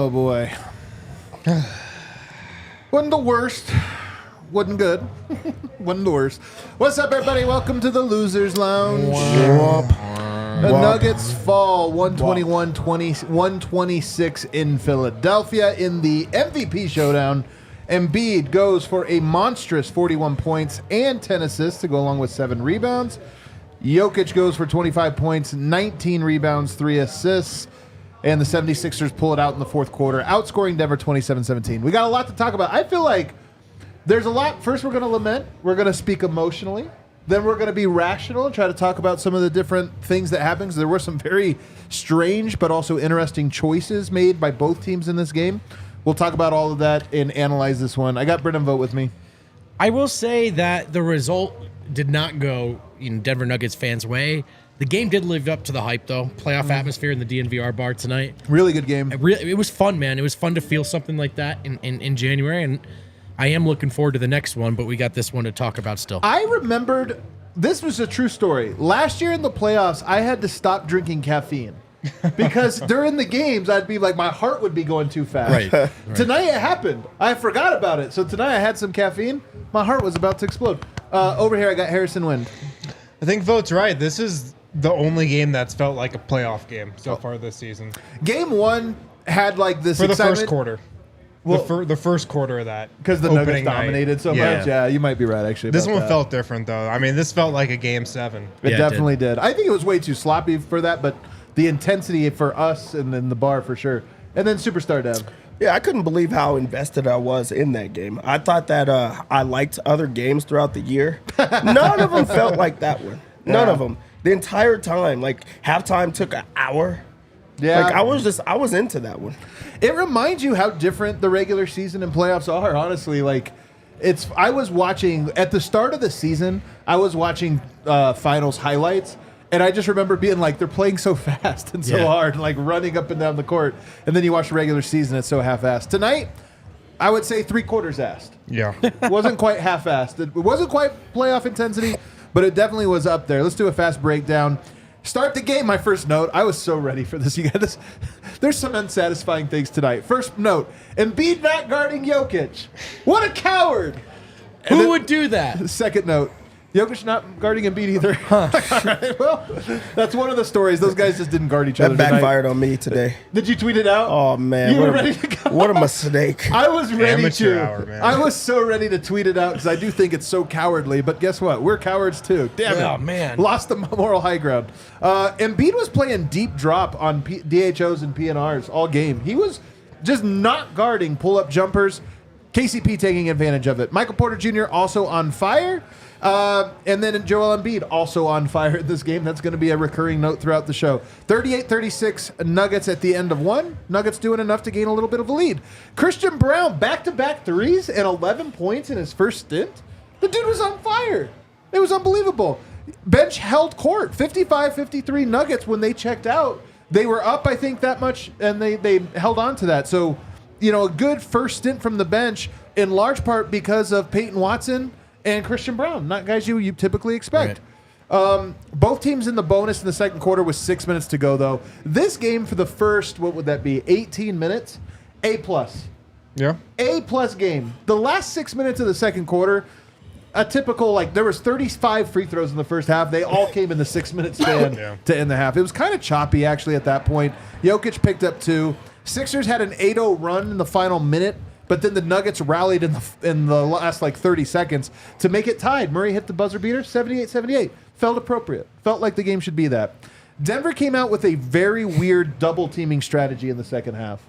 Oh, boy. Wasn't the worst. Wasn't good. Wasn't the worst. What's up, everybody? Welcome to the Losers Lounge. The Nuggets fall 121-126 in Philadelphia in the MVP showdown. Embiid goes for a monstrous 41 points and 10 assists to go along with 7 rebounds. Jokic goes for 25 points, 19 rebounds, 3 assists. And the 76ers pull it out in the fourth quarter, outscoring Denver 27-17. We got a lot to talk about. I feel like there's a lot. First, we're going to lament. We're going to speak emotionally. Then we're going to be rational and try to talk about some of the different things that happened. There were some very strange but also interesting choices made by both teams in this game. We'll talk about all of that and analyze this one. I got Brennan Vogt with me. I will say that the result did not go in Denver Nuggets fans' way. The game did live up to the hype, though. Playoff atmosphere in the DNVR bar tonight. Really good game. It was fun, man. It was fun to feel something like that in January, and I am looking forward to the next one, but we got this one to talk about still. I remembered, this was a true story. Last year in the playoffs, I had to stop drinking caffeine because during the games, I'd be like, my heart would be going too fast. Right. Tonight it happened. I forgot about it. So tonight I had some caffeine. My heart was about to explode. Over here, I got Harrison Wind. I think Vogt's right. This is the only game that's felt like a playoff game so far this season. Game one had like this for the excitement. first quarter. Well, the first quarter of that. Because the Nuggets dominated so Yeah. much. Yeah, you might be right, actually. This about one that. felt different, though. I mean, this felt like a Game 7. It Yeah, definitely did. I think it was way too sloppy for that, but the intensity for us and in the bar for sure. And then Superstar down. Yeah, I couldn't believe how invested I was in that game. I thought that I liked other games throughout the year. None of them felt like that one. None of them. The entire time, like halftime took an hour. Yeah. Like I was into that one. It reminds you how different the regular season and playoffs are, honestly. Like, I was watching, at the start of the season, I was watching finals highlights, and I just remember being like, they're playing so fast and so hard, and like running up and down the court. And then you watch the regular season, it's so half-assed. Tonight, I would say 3/4 assed. Yeah. It wasn't quite half-assed. It wasn't quite playoff intensity, but it definitely was up there. Let's do a fast breakdown. Start the game, my first note. I was so ready for this. You got this. There's some unsatisfying things tonight. First note, Embiid not guarding Jokic. What a coward. Who would do that? Second note, Jokic not guarding Embiid either. All right, well, that's one of the stories. Those guys just didn't guard each other That tonight. backfired on me today. Did you tweet it out? Oh man, You were ready to go. What a mistake. I was ready Amateur to. hour, man. I was so ready to tweet it out because I do think it's so cowardly. But guess what? We're cowards too. Damn it. Oh, man. Lost the moral high ground. Embiid was playing deep drop on DHOs and PNRs all game. He was just not guarding pull-up jumpers. KCP taking advantage of it. Michael Porter Jr. also on fire. And then Joel Embiid also on fire in this game. That's going to be a recurring note throughout the show. 38-36 Nuggets at the end of one. Nuggets doing enough to gain a little bit of a lead. Christian Brown, back-to-back threes and 11 points in his first stint. The dude was on fire. It was unbelievable. Bench held court. 55-53 Nuggets when they checked out. They were up, I think, that much, and they held on to that. So, you know, a good first stint from the bench, in large part because of Peyton Watson and Christian Brown, not guys you typically expect. Right. Both teams in the bonus in the second quarter with 6 minutes to go, though. This game for the first, what would that be, 18 minutes? A+. Yeah. A+ game. The last 6 minutes of the second quarter, a typical, like, there was 35 free throws in the first half. They all came in the 6 minute span to end the half. It was kind of choppy, actually, at that point. Jokic picked up 2. Sixers had an 8-0 run in the final minute, but then the Nuggets rallied in the last, like, 30 seconds to make it tied. Murray hit the buzzer beater, 78-78. Felt appropriate. Felt like the game should be that. Denver came out with a very weird double-teaming strategy in the second half.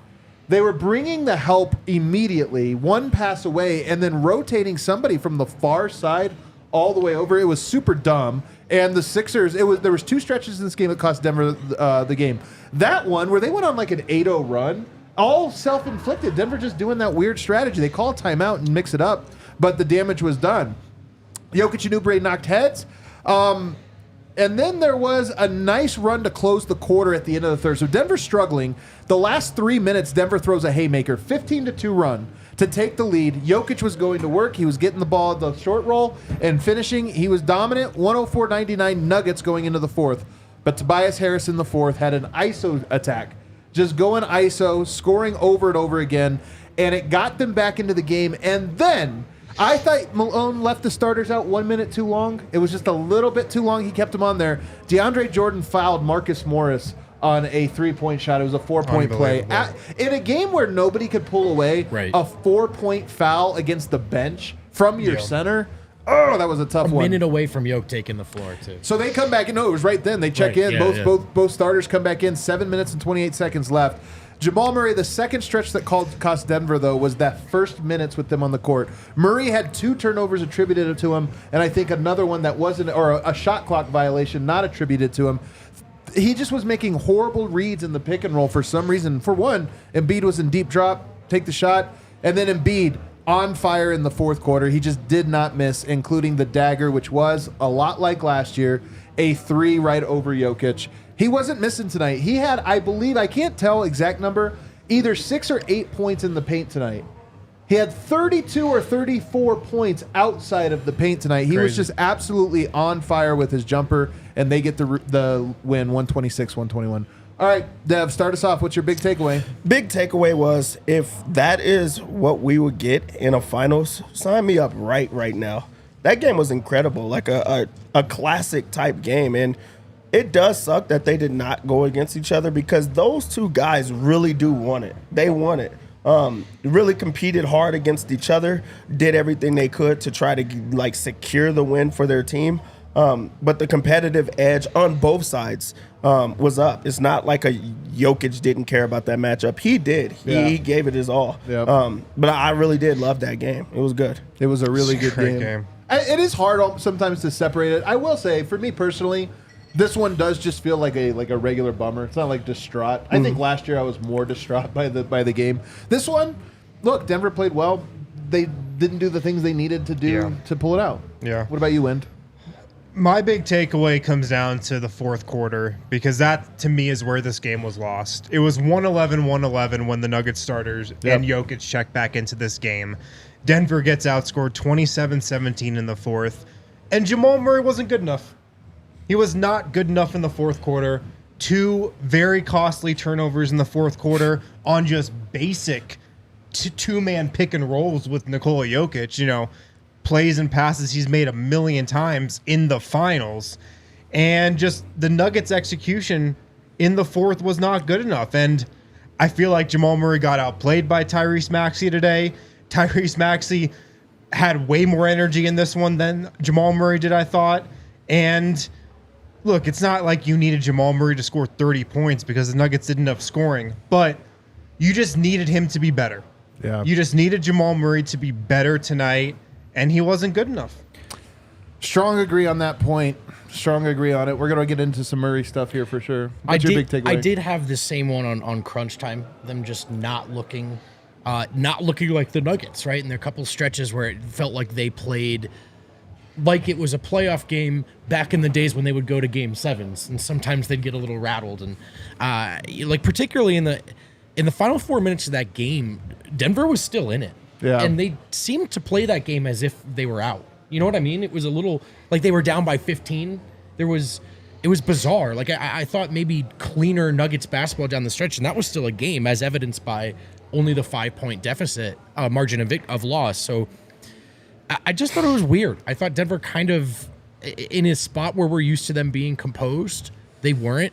They were bringing the help immediately, one pass away, and then rotating somebody from the far side all the way over. It was super dumb. And the Sixers, there was 2 stretches in this game that cost Denver the game. That one, where they went on like an 8-0 run, all self-inflicted. Denver just doing that weird strategy. They call a timeout and mix it up, but the damage was done. Jokic and Oubre knocked heads. And then there was a nice run to close the quarter at the end of the third. So Denver's struggling. The last 3 minutes, Denver throws a haymaker, 15-2 run to take the lead. Jokic was going to work. He was getting the ball at the short roll and finishing. He was dominant, 104-99 Nuggets going into the fourth. But Tobias Harris in the fourth had an ISO attack just going ISO, scoring over and over again, and it got them back into the game. And then I thought Malone left the starters out 1 minute too long. It was just a little bit too long. He kept them on there. DeAndre Jordan fouled Marcus Morris on a 3-point shot. It was a 4-point play. In a game where nobody could pull away, a 4-point foul against the bench from your center. Oh, that was a tough one. A minute away from Yoke taking the floor, too. So they come back. No, it was right then. They check in. Both starters come back in. 7 minutes and 28 seconds left. Jamal Murray, the second stretch that cost Denver, though, was that first minutes with them on the court. Murray had 2 turnovers attributed to him, and I think another one that wasn't, or a shot clock violation not attributed to him. He just was making horrible reads in the pick and roll for some reason. For one, Embiid was in deep drop, take the shot, and then Embiid on fire in the fourth quarter. He just did not miss, including the dagger, which was a lot like last year, a 3 right over Jokic. He wasn't missing tonight. He had, I believe, I can't tell exact number, either 6 or 8 points in the paint tonight. He had 32 or 34 points outside of the paint tonight. He was just absolutely on fire with his jumper, and they get the win, 126-121. All right, Dev, start us off. What's your big takeaway? Big takeaway was, if that is what we would get in a finals, sign me up right now. That game was incredible, like a classic type game, and it does suck that they did not go against each other because those two guys really do want it. They want it. Really competed hard against each other, did everything they could to try to secure the win for their team. But the competitive edge on both sides was up. It's not like a Jokic didn't care about that matchup. He did. He gave it his all. Yep. But I really did love that game. It was good. It was a really good game. It is hard sometimes to separate it. I will say, for me personally, this one does just feel like a regular bummer. It's not like distraught. I think last year I was more distraught by the game. This one, look, Denver played well. They didn't do the things they needed to do to pull it out. Yeah. What about you, Wind? My big takeaway comes down to the fourth quarter because that, to me, is where this game was lost. It was 111-111 when the Nuggets starters and Jokic checked back into this game. Denver gets outscored 27-17 in the fourth, and Jamal Murray wasn't good enough. He was not good enough in the fourth quarter. 2 very costly turnovers in the fourth quarter on just basic two-man pick and rolls with Nikola Jokic, plays and passes he's made 1,000,000 times in the finals. And just the Nuggets execution in the fourth was not good enough. And I feel like Jamal Murray got outplayed by Tyrese Maxey today. Tyrese Maxey had way more energy in this one than Jamal Murray did, I thought. And look, it's not like you needed Jamal Murray to score 30 points because the Nuggets didn't have scoring, but you just needed him to be better. Yeah. You just needed Jamal Murray to be better tonight, and he wasn't good enough. Strong agree on that point. Strong agree on it. We're going to get into some Murray stuff here for sure. What's your big takeaway? I did have the same one on crunch time, them just not looking like the Nuggets, right? And there are a couple stretches where it felt like they played like it was a playoff game back in the days when they would go to game 7s, and sometimes they'd get a little rattled. And particularly in the final 4 minutes of that game, Denver was still in it. Yeah. And they seemed to play that game as if they were out. You know what I mean? It was a little like they were down by 15. It was bizarre. Like I thought maybe cleaner Nuggets basketball down the stretch, and that was still a game, as evidenced by only the 5-point deficit margin of loss. So I just thought it was weird. I thought Denver kind of in a spot where we're used to them being composed. They weren't.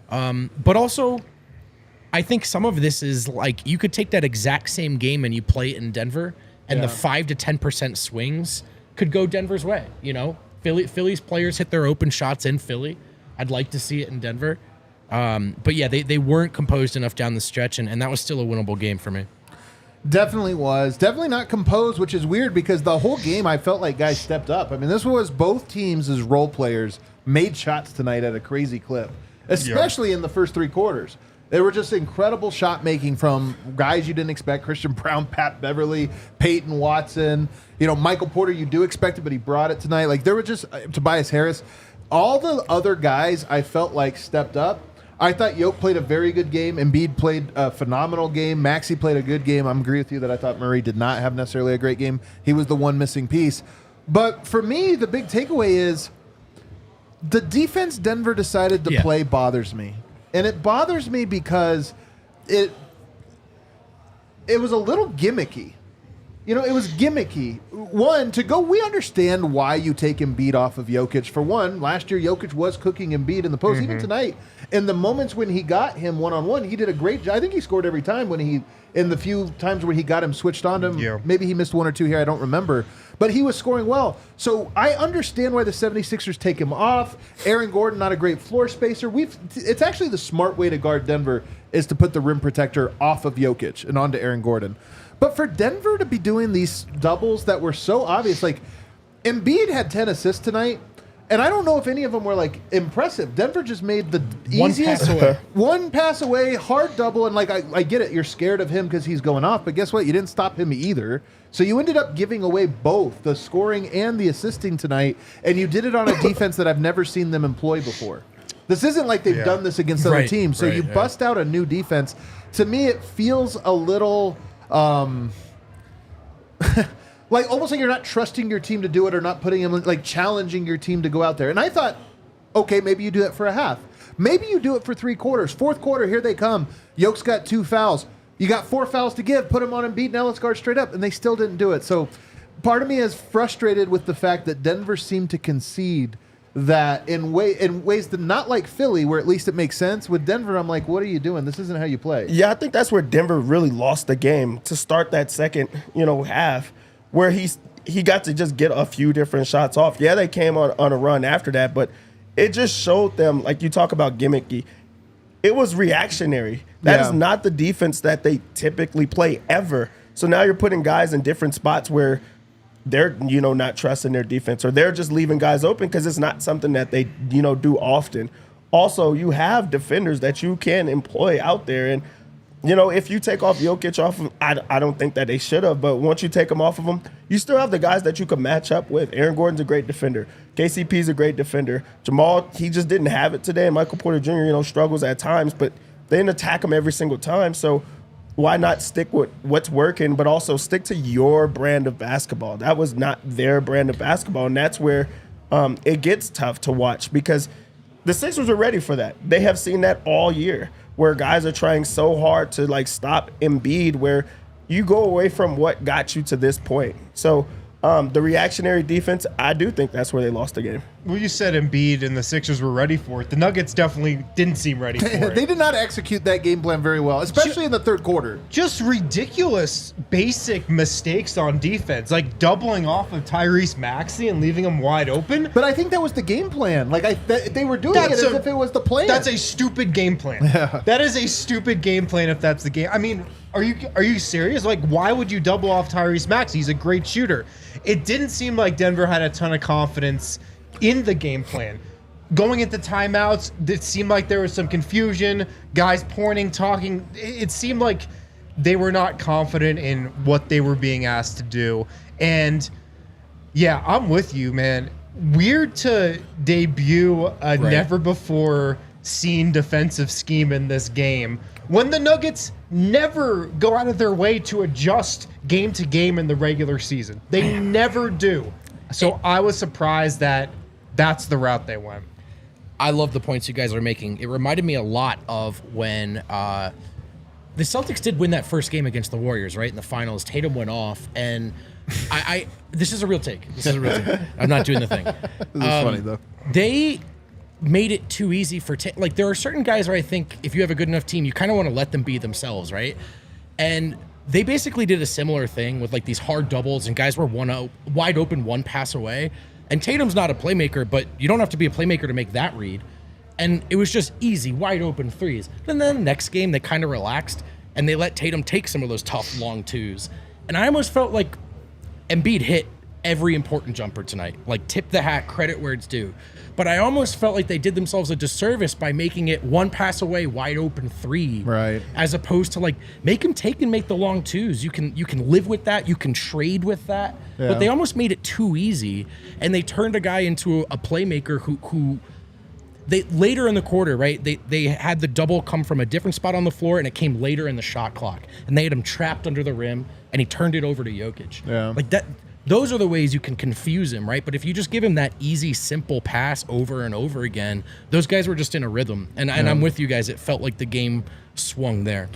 But also, I think some of this is like you could take that exact same game and you play it in Denver, and the 5 to 10% swings could go Denver's way. Philly's players hit their open shots in Philly. I'd like to see it in Denver. But yeah, they weren't composed enough down the stretch, and that was still a winnable game for me. Definitely was. Definitely not composed, which is weird because the whole game I felt like guys stepped up. I mean, this was both teams as role players made shots tonight at a crazy clip, especially in the first 3 quarters. They were just incredible shot making from guys you didn't expect. Christian Brown, Pat Beverly, Peyton Watson, Michael Porter, you do expect it, but he brought it tonight. Like there were just Tobias Harris. All the other guys I felt like stepped up. I thought Yoke played a very good game. Embiid played a phenomenal game. Maxey played a good game. I agree with you that I thought Murray did not have necessarily a great game. He was the one missing piece. But for me, the big takeaway is the defense Denver decided to play bothers me. And it bothers me because it was a little gimmicky. You know, it was gimmicky. One, to go, we understand why you take Embiid off of Jokic. For one, last year Jokic was cooking Embiid in the post. Even tonight, in the moments when he got him one-on-one, he did a great job. I think he scored every time in the few times where he got him switched on him. Yeah. Maybe he missed one or two here, I don't remember. But he was scoring well. So I understand why the 76ers take him off. Aaron Gordon, not a great floor spacer. It's actually the smart way to guard Denver is to put the rim protector off of Jokic and onto Aaron Gordon. But for Denver to be doing these doubles that were so obvious, like Embiid had 10 assists tonight, and I don't know if any of them were like impressive. Denver just made the easiest one pass away, hard double, and like I get it, you're scared of him because he's going off, but guess what? You didn't stop him either. So you ended up giving away both the scoring and the assisting tonight, and you did it on a defense that I've never seen them employ before. This isn't like they've done this against other teams. So you bust out a new defense. To me, it feels a little like almost like you're not trusting your team to do it or not putting them like challenging your team to go out there. And I thought, okay, maybe you do that for a half. Maybe you do it for 3 quarters. Fourth quarter, here they come. Yoke's got 2 fouls. You got 4 fouls to give. Put him on Embiid. Now let's guard straight up. And they still didn't do it. So part of me is frustrated with the fact that Denver seemed to concede that in ways that not like Philly, where at least it makes sense. With Denver, I'm like, what are you doing? This isn't how you play. Yeah, I think that's where Denver really lost the game to start that second, half, where he got to just get a few different shots off. Yeah, they came on a run after that, but it just showed them, like you talk about gimmicky, it was reactionary. That is not the defense that they typically play ever. So now you're putting guys in different spots where they're, not trusting their defense, or they're just leaving guys open because it's not something that they, do often. Also, you have defenders that you can employ out there. And, if you take off Jokic off of, I don't think that they should have, but once you take him off of them, you still have the guys that you could match up with. Aaron Gordon's a great defender. KCP's a great defender. Jamal, he just didn't have it today. And Michael Porter Jr., struggles at times, but they didn't attack him every single time. So why not stick with what's working, but also stick to your brand of basketball? That was not their brand of basketball, and that's where it gets tough to watch because the Sixers are ready for that. They have seen that all year, where guys are trying so hard to stop Embiid, where you go away from what got you to this point. So the reactionary defense, I do think that's where they lost the game. Well, you said Embiid and the Sixers were ready for it. The Nuggets definitely didn't seem ready for it. They did not execute that game plan very well, especially in the third quarter. Just ridiculous basic mistakes on defense, like doubling off of Tyrese Maxey and leaving him wide open. But I think that was the game plan. They were doing it as if it was the plan. That's a stupid game plan. Yeah. That is a stupid game plan if that's the game. I mean, are you serious? Why would you double off Tyrese Maxey? He's a great shooter. It didn't seem like Denver had a ton of confidence in the game plan. Going into timeouts, it seemed like there was some confusion, guys pointing, talking. It seemed like they were not confident in what they were being asked to do. And yeah, I'm with you, man. Weird to debut a never-before-seen defensive scheme in this game when the Nuggets never go out of their way to adjust game to game in the regular season. They never do. So I was surprised that that's the route they went. I love the points you guys are making. It reminded me a lot of when the Celtics did win that first game against the Warriors, right? In the finals, Tatum went off, and this is a real take. I'm not doing the thing. This is funny, though. They made it too easy for there are certain guys where I think if you have a good enough team, you kind of want to let them be themselves, right? And they basically did a similar thing with these hard doubles, and guys were wide open, one pass away. And Tatum's not a playmaker, but you don't have to be a playmaker to make that read. And it was just easy, wide open threes. And then the next game, they kind of relaxed, and they let Tatum take some of those tough, long twos. And I almost felt like Embiid hit every important jumper tonight. Tip the hat, credit where it's due. But I almost felt like they did themselves a disservice by making it one pass away, wide open three. Right. As opposed to make him take and make the long twos. You can live with that. You can trade with that. Yeah. But they almost made it too easy, and they turned a guy into a playmaker who they later in the quarter, right? They had the double come from a different spot on the floor, and it came later in the shot clock, and they had him trapped under the rim, and he turned it over to Jokic. Yeah. Those are the ways you can confuse him, right? But if you just give him that easy, simple pass over and over again, those guys were just in a rhythm. And I'm with you guys. It felt like the game swung there.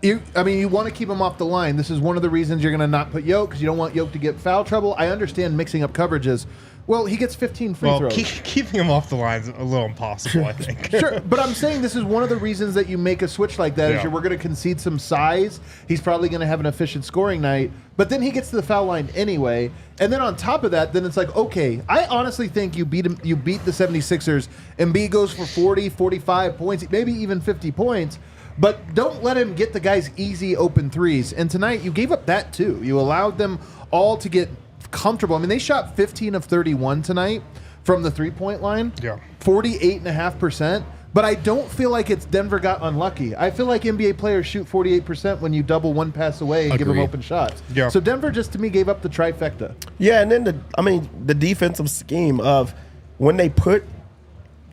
You want to keep him off the line. This is one of the reasons you're going to not put Yoke, because you don't want Yoke to get foul trouble. I understand mixing up coverages. Well, he gets 15 free throws. Keeping him off the line is a little impossible, I think. Sure, but I'm saying this is one of the reasons that you make a switch like that. Is we're going to concede some size. He's probably going to have an efficient scoring night, but then he gets to the foul line anyway. And then on top of that, then it's like, okay, I honestly think you beat the 76ers. Embiid goes for 40, 45 points, maybe even 50 points. But don't let him get the guys easy open threes. And tonight, you gave up that too. You allowed them all to get comfortable. I mean, they shot 15 of 31 tonight from the three-point line. Yeah. 48.5%. But I don't feel like it's Denver got unlucky. I feel like NBA players shoot 48% when you double one pass away and give them open shots. Yeah. So Denver just, to me, gave up the trifecta. Yeah, and then the defensive scheme of when they put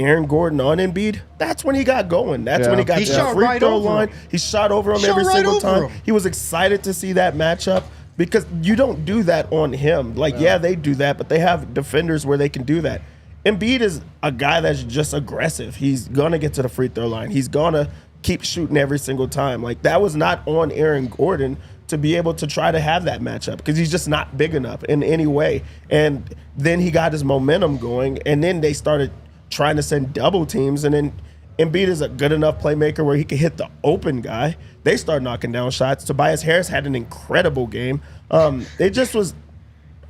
Aaron Gordon on Embiid, that's when he got going. That's when he got to the free throw line. He shot over him every single time. He was excited to see that matchup because you don't do that on him. They do that, but they have defenders where they can do that. Embiid is a guy that's just aggressive. He's going to get to the free throw line. He's going to keep shooting every single time. That was not on Aaron Gordon to be able to try to have that matchup because he's just not big enough in any way. And then he got his momentum going, and then they started trying to send double teams, and then Embiid is a good enough playmaker where he can hit the open guy. They start knocking down shots. Tobias Harris had an incredible game. It just was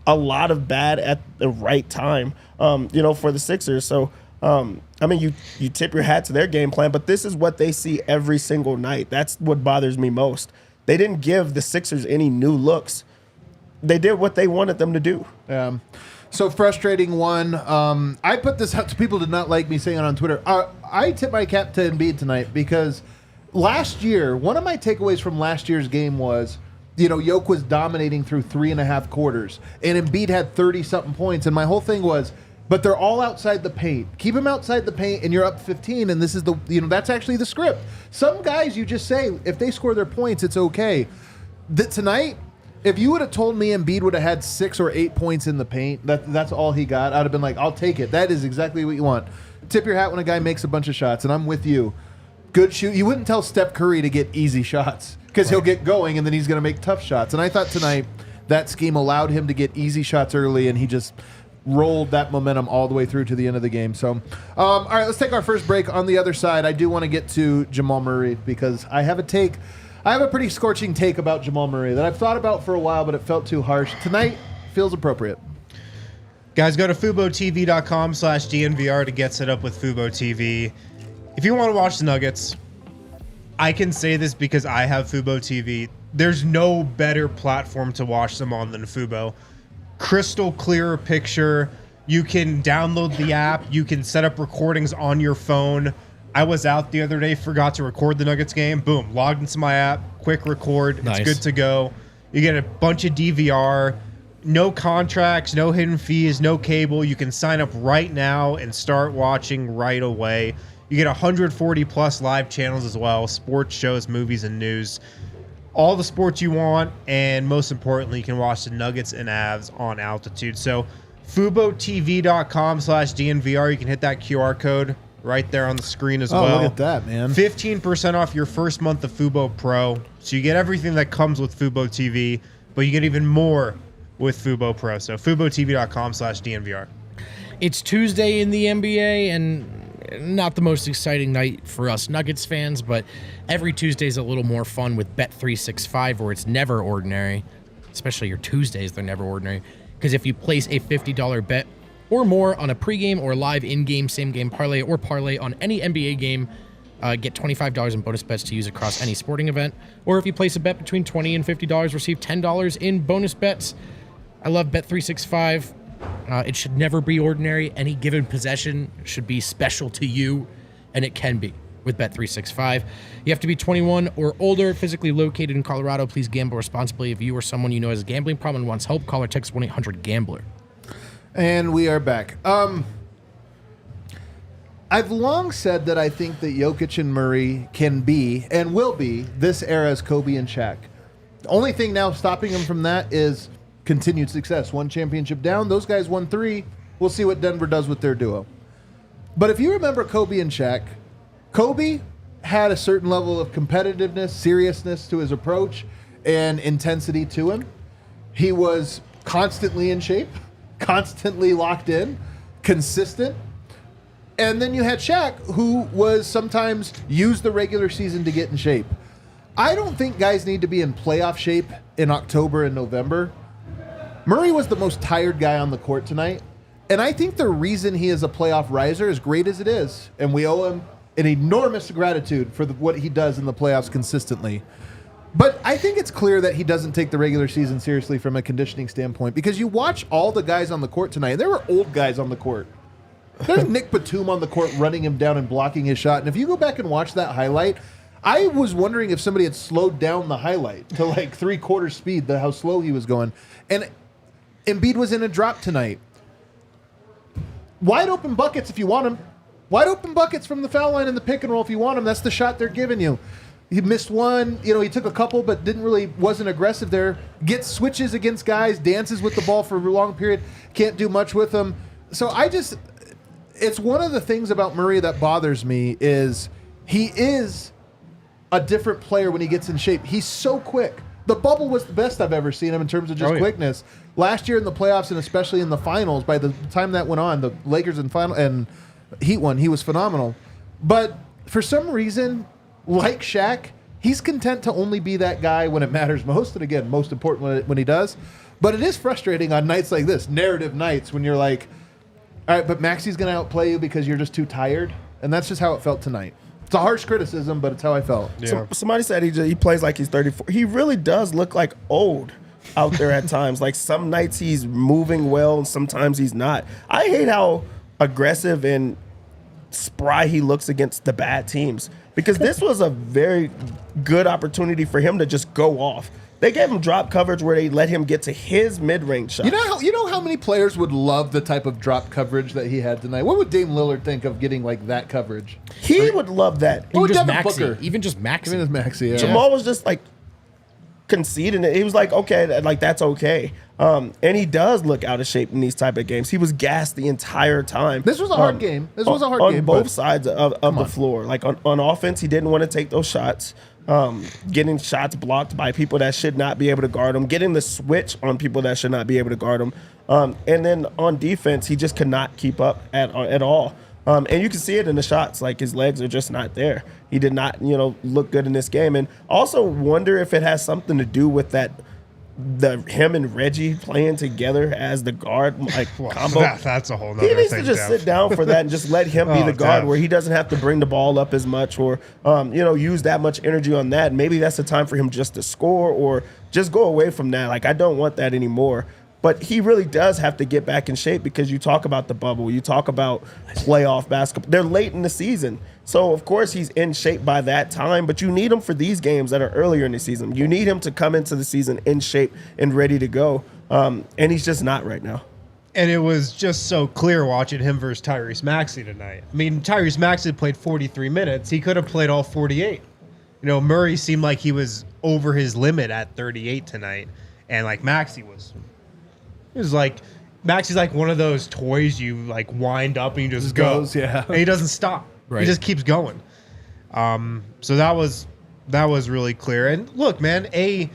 a lot of bad at the right time, for the Sixers. So, you tip your hat to their game plan, but this is what they see every single night. That's what bothers me most. They didn't give the Sixers any new looks. They did what they wanted them to do. So frustrating one. I put this out to people did not like me saying it on Twitter. I tip my cap to Embiid tonight because last year, one of my takeaways from last year's game was, Jokic was dominating through 3.5 quarters, and Embiid had 30-something points. And my whole thing was, but they're all outside the paint. Keep them outside the paint, and you're up 15. And this is that's actually the script. Some guys, you just say if they score their points, it's okay. Tonight, if you would have told me Embiid would have had 6 or 8 points in the paint, that's all he got, I'd have been like, I'll take it. That is exactly what you want. Tip your hat when a guy makes a bunch of shots, and I'm with you. Good shoot. You wouldn't tell Steph Curry to get easy shots because he'll get going, and then he's going to make tough shots. And I thought tonight that scheme allowed him to get easy shots early, and he just rolled that momentum all the way through to the end of the game. So, all right, let's take our first break. On the other side, I do want to get to Jamal Murray because I have a pretty scorching take about Jamal Murray that I've thought about for a while, but it felt too harsh. Tonight feels appropriate. Guys, go to FuboTV.com/DNVR to get set up with Fubo TV. If you want to watch the Nuggets, I can say this because I have Fubo TV. There's no better platform to watch them on than Fubo. Crystal clear picture. You can download the app. You can set up recordings on your phone. I was out the other day, forgot to record the Nuggets game. Boom, logged into my app, quick record. Nice. It's good to go. You get a bunch of DVR, no contracts, no hidden fees, no cable. You can sign up right now and start watching right away. You get 140 plus live channels as well, sports shows, movies, and news. All the sports you want, and most importantly, you can watch the Nuggets and Avs on altitude. So FuboTV.com/DNVR, you can hit that QR code right there on the screen as well. Oh, look at that, man. 15% off your first month of Fubo Pro. So you get everything that comes with Fubo TV, but you get even more with Fubo Pro. So FuboTV.com/DNVR. It's Tuesday in the NBA, and not the most exciting night for us Nuggets fans, but every Tuesday is a little more fun with Bet365, where it's never ordinary. Especially your Tuesdays, they're never ordinary. Because if you place a $50 bet or more on a pregame or live in-game same-game parlay or parlay on any NBA game, get $25 in bonus bets to use across any sporting event. Or if you place a bet between $20 and $50, receive $10 in bonus bets. I love Bet365. It should never be ordinary. Any given possession should be special to you, and it can be with Bet365. You have to be 21 or older, physically located in Colorado. Please gamble responsibly. If you or someone you know has a gambling problem and wants help, call or text 1-800-GAMBLER. And we are back. I've long said that I think that Jokic and Murray can be and will be this era's Kobe and Shaq. The only thing now stopping them from that is continued success. One championship down. Those guys won 3. We'll see what Denver does with their duo. But if you remember Kobe and Shaq, Kobe had a certain level of competitiveness, seriousness to his approach, and intensity to him. He was constantly in shape, constantly locked in, consistent. And then you had Shaq, who was sometimes used the regular season to get in shape. I don't think guys need to be in playoff shape in October and November. Murray was the most tired guy on the court tonight. And I think the reason he is a playoff riser, as great as it is, and we owe him an enormous gratitude for what he does in the playoffs consistently. But I think it's clear that he doesn't take the regular season seriously from a conditioning standpoint, because you watch all the guys on the court tonight, and there were old guys on the court. There's Nick Batum on the court running him down and blocking his shot. And if you go back and watch that highlight, I was wondering if somebody had slowed down the highlight to like 3/4 speed, how slow he was going. And Embiid was in a drop tonight. Wide open buckets if you want them. Wide open buckets from the foul line in the pick and roll if you want them. That's the shot they're giving you. He missed one. He took a couple, but wasn't aggressive there. Gets switches against guys, dances with the ball for a long period. Can't do much with them. So it's one of the things about Murray that bothers me is he is a different player when he gets in shape. He's so quick. The bubble was the best I've ever seen him in terms of just quickness. Last year in the playoffs and especially in the finals, by the time that went on, the Lakers and Heat won, he was phenomenal. But for some reason, like Shaq, he's content to only be that guy when it matters most. And again, most important when he does. But it is frustrating on nights like this, narrative nights, when you're like, all right, but Maxey's going to outplay you because you're just too tired. And that's just how it felt tonight. It's a harsh criticism, but it's how I felt. Yeah. Somebody said he plays like he's 34. He really does look like old out there at times. Like some nights he's moving well and sometimes he's not. I hate how aggressive and spry he looks against the bad teams, because this was a very good opportunity for him to just go off. They gave him drop coverage where they let him get to his mid-range shot. You know how many players would love the type of drop coverage that he had tonight? What would Dame Lillard think of getting like that coverage? He would love that. Even just Devin Maxey. Booker. Even just Maxey. Even as Maxey, yeah. Jamal was just like conceding it. He was like, okay, like that's okay. And he does look out of shape in these type of games. He was gassed the entire time. This was a hard game. This was a hard game. On both sides of the floor. Like on offense, he didn't want to take those shots. Getting shots blocked by people that should not be able to guard him, getting the switch on people that should not be able to guard him. And then on defense, he just could not keep up at all. And you can see it in the shots. Like his legs are just not there. He did not, look good in this game. And also wonder if it has something to do with that, him and Reggie playing together as the guard combo. That's a whole nother He needs thing, to just sit down for that and just let him be the guard where he doesn't have to bring the ball up as much or, use that much energy on that. Maybe that's the time for him just to score or just go away from that. Like, I don't want that anymore. But he really does have to get back in shape, because you talk about the bubble, you talk about playoff basketball. They're late in the season. So, of course, he's in shape by that time, but you need him for these games that are earlier in the season. You need him to come into the season in shape and ready to go, and he's just not right now. And it was just so clear watching him versus Tyrese Maxey tonight. I mean, Tyrese Maxey played 43 minutes. He could have played all 48. Murray seemed like he was over his limit at 38 tonight, and like Maxey was. It was like Maxey's like one of those toys you like wind up and you just go. Goes, yeah. And he doesn't stop. Right. He just keeps going. So that was really clear. And look, man, an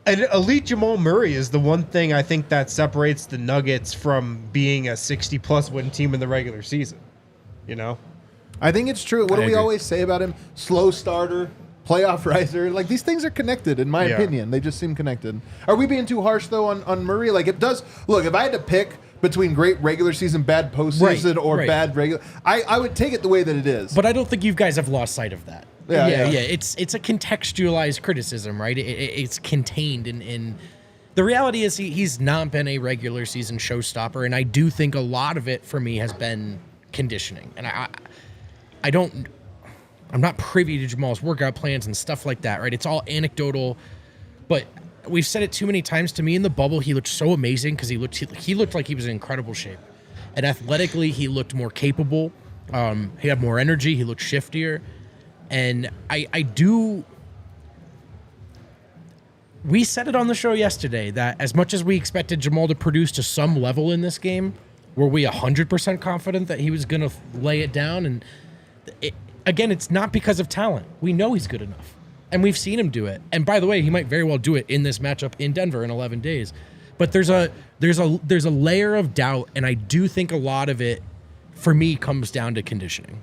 elite Jamal Murray is the one thing I think that separates the Nuggets from being a 60-plus win team in the regular season. I think it's true. What do we agree. always say about him? Slow starter, playoff riser. Like, these things are connected, in my opinion. They just seem connected. Are we being too harsh, though, on Murray? Like, it does... Look, if I had to pick between great regular season, bad postseason, or bad regular... I would take it the way that it is. But I don't think you guys have lost sight of that. Yeah. It's a contextualized criticism, right? It's contained in the reality is he's not been a regular season showstopper, and I do think a lot of it for me has been conditioning. And I'm not privy to Jamal's workout plans and stuff like that, right? It's all anecdotal, but we've said it too many times. To me, in the bubble, he looked so amazing because he looked like he was in incredible shape, and athletically, he looked more capable. He had more energy. He looked shiftier, and I do. we said it on the show yesterday that as much as we expected Jamal to produce to some level in this game, were we 100% confident that he was going to lay it down? And again, it's not because of talent. We know he's good enough, and we've seen him do it. And by the way, he might very well do it in this matchup in Denver in 11 days. But there's a layer of doubt, and I do think a lot of it, for me, comes down to conditioning.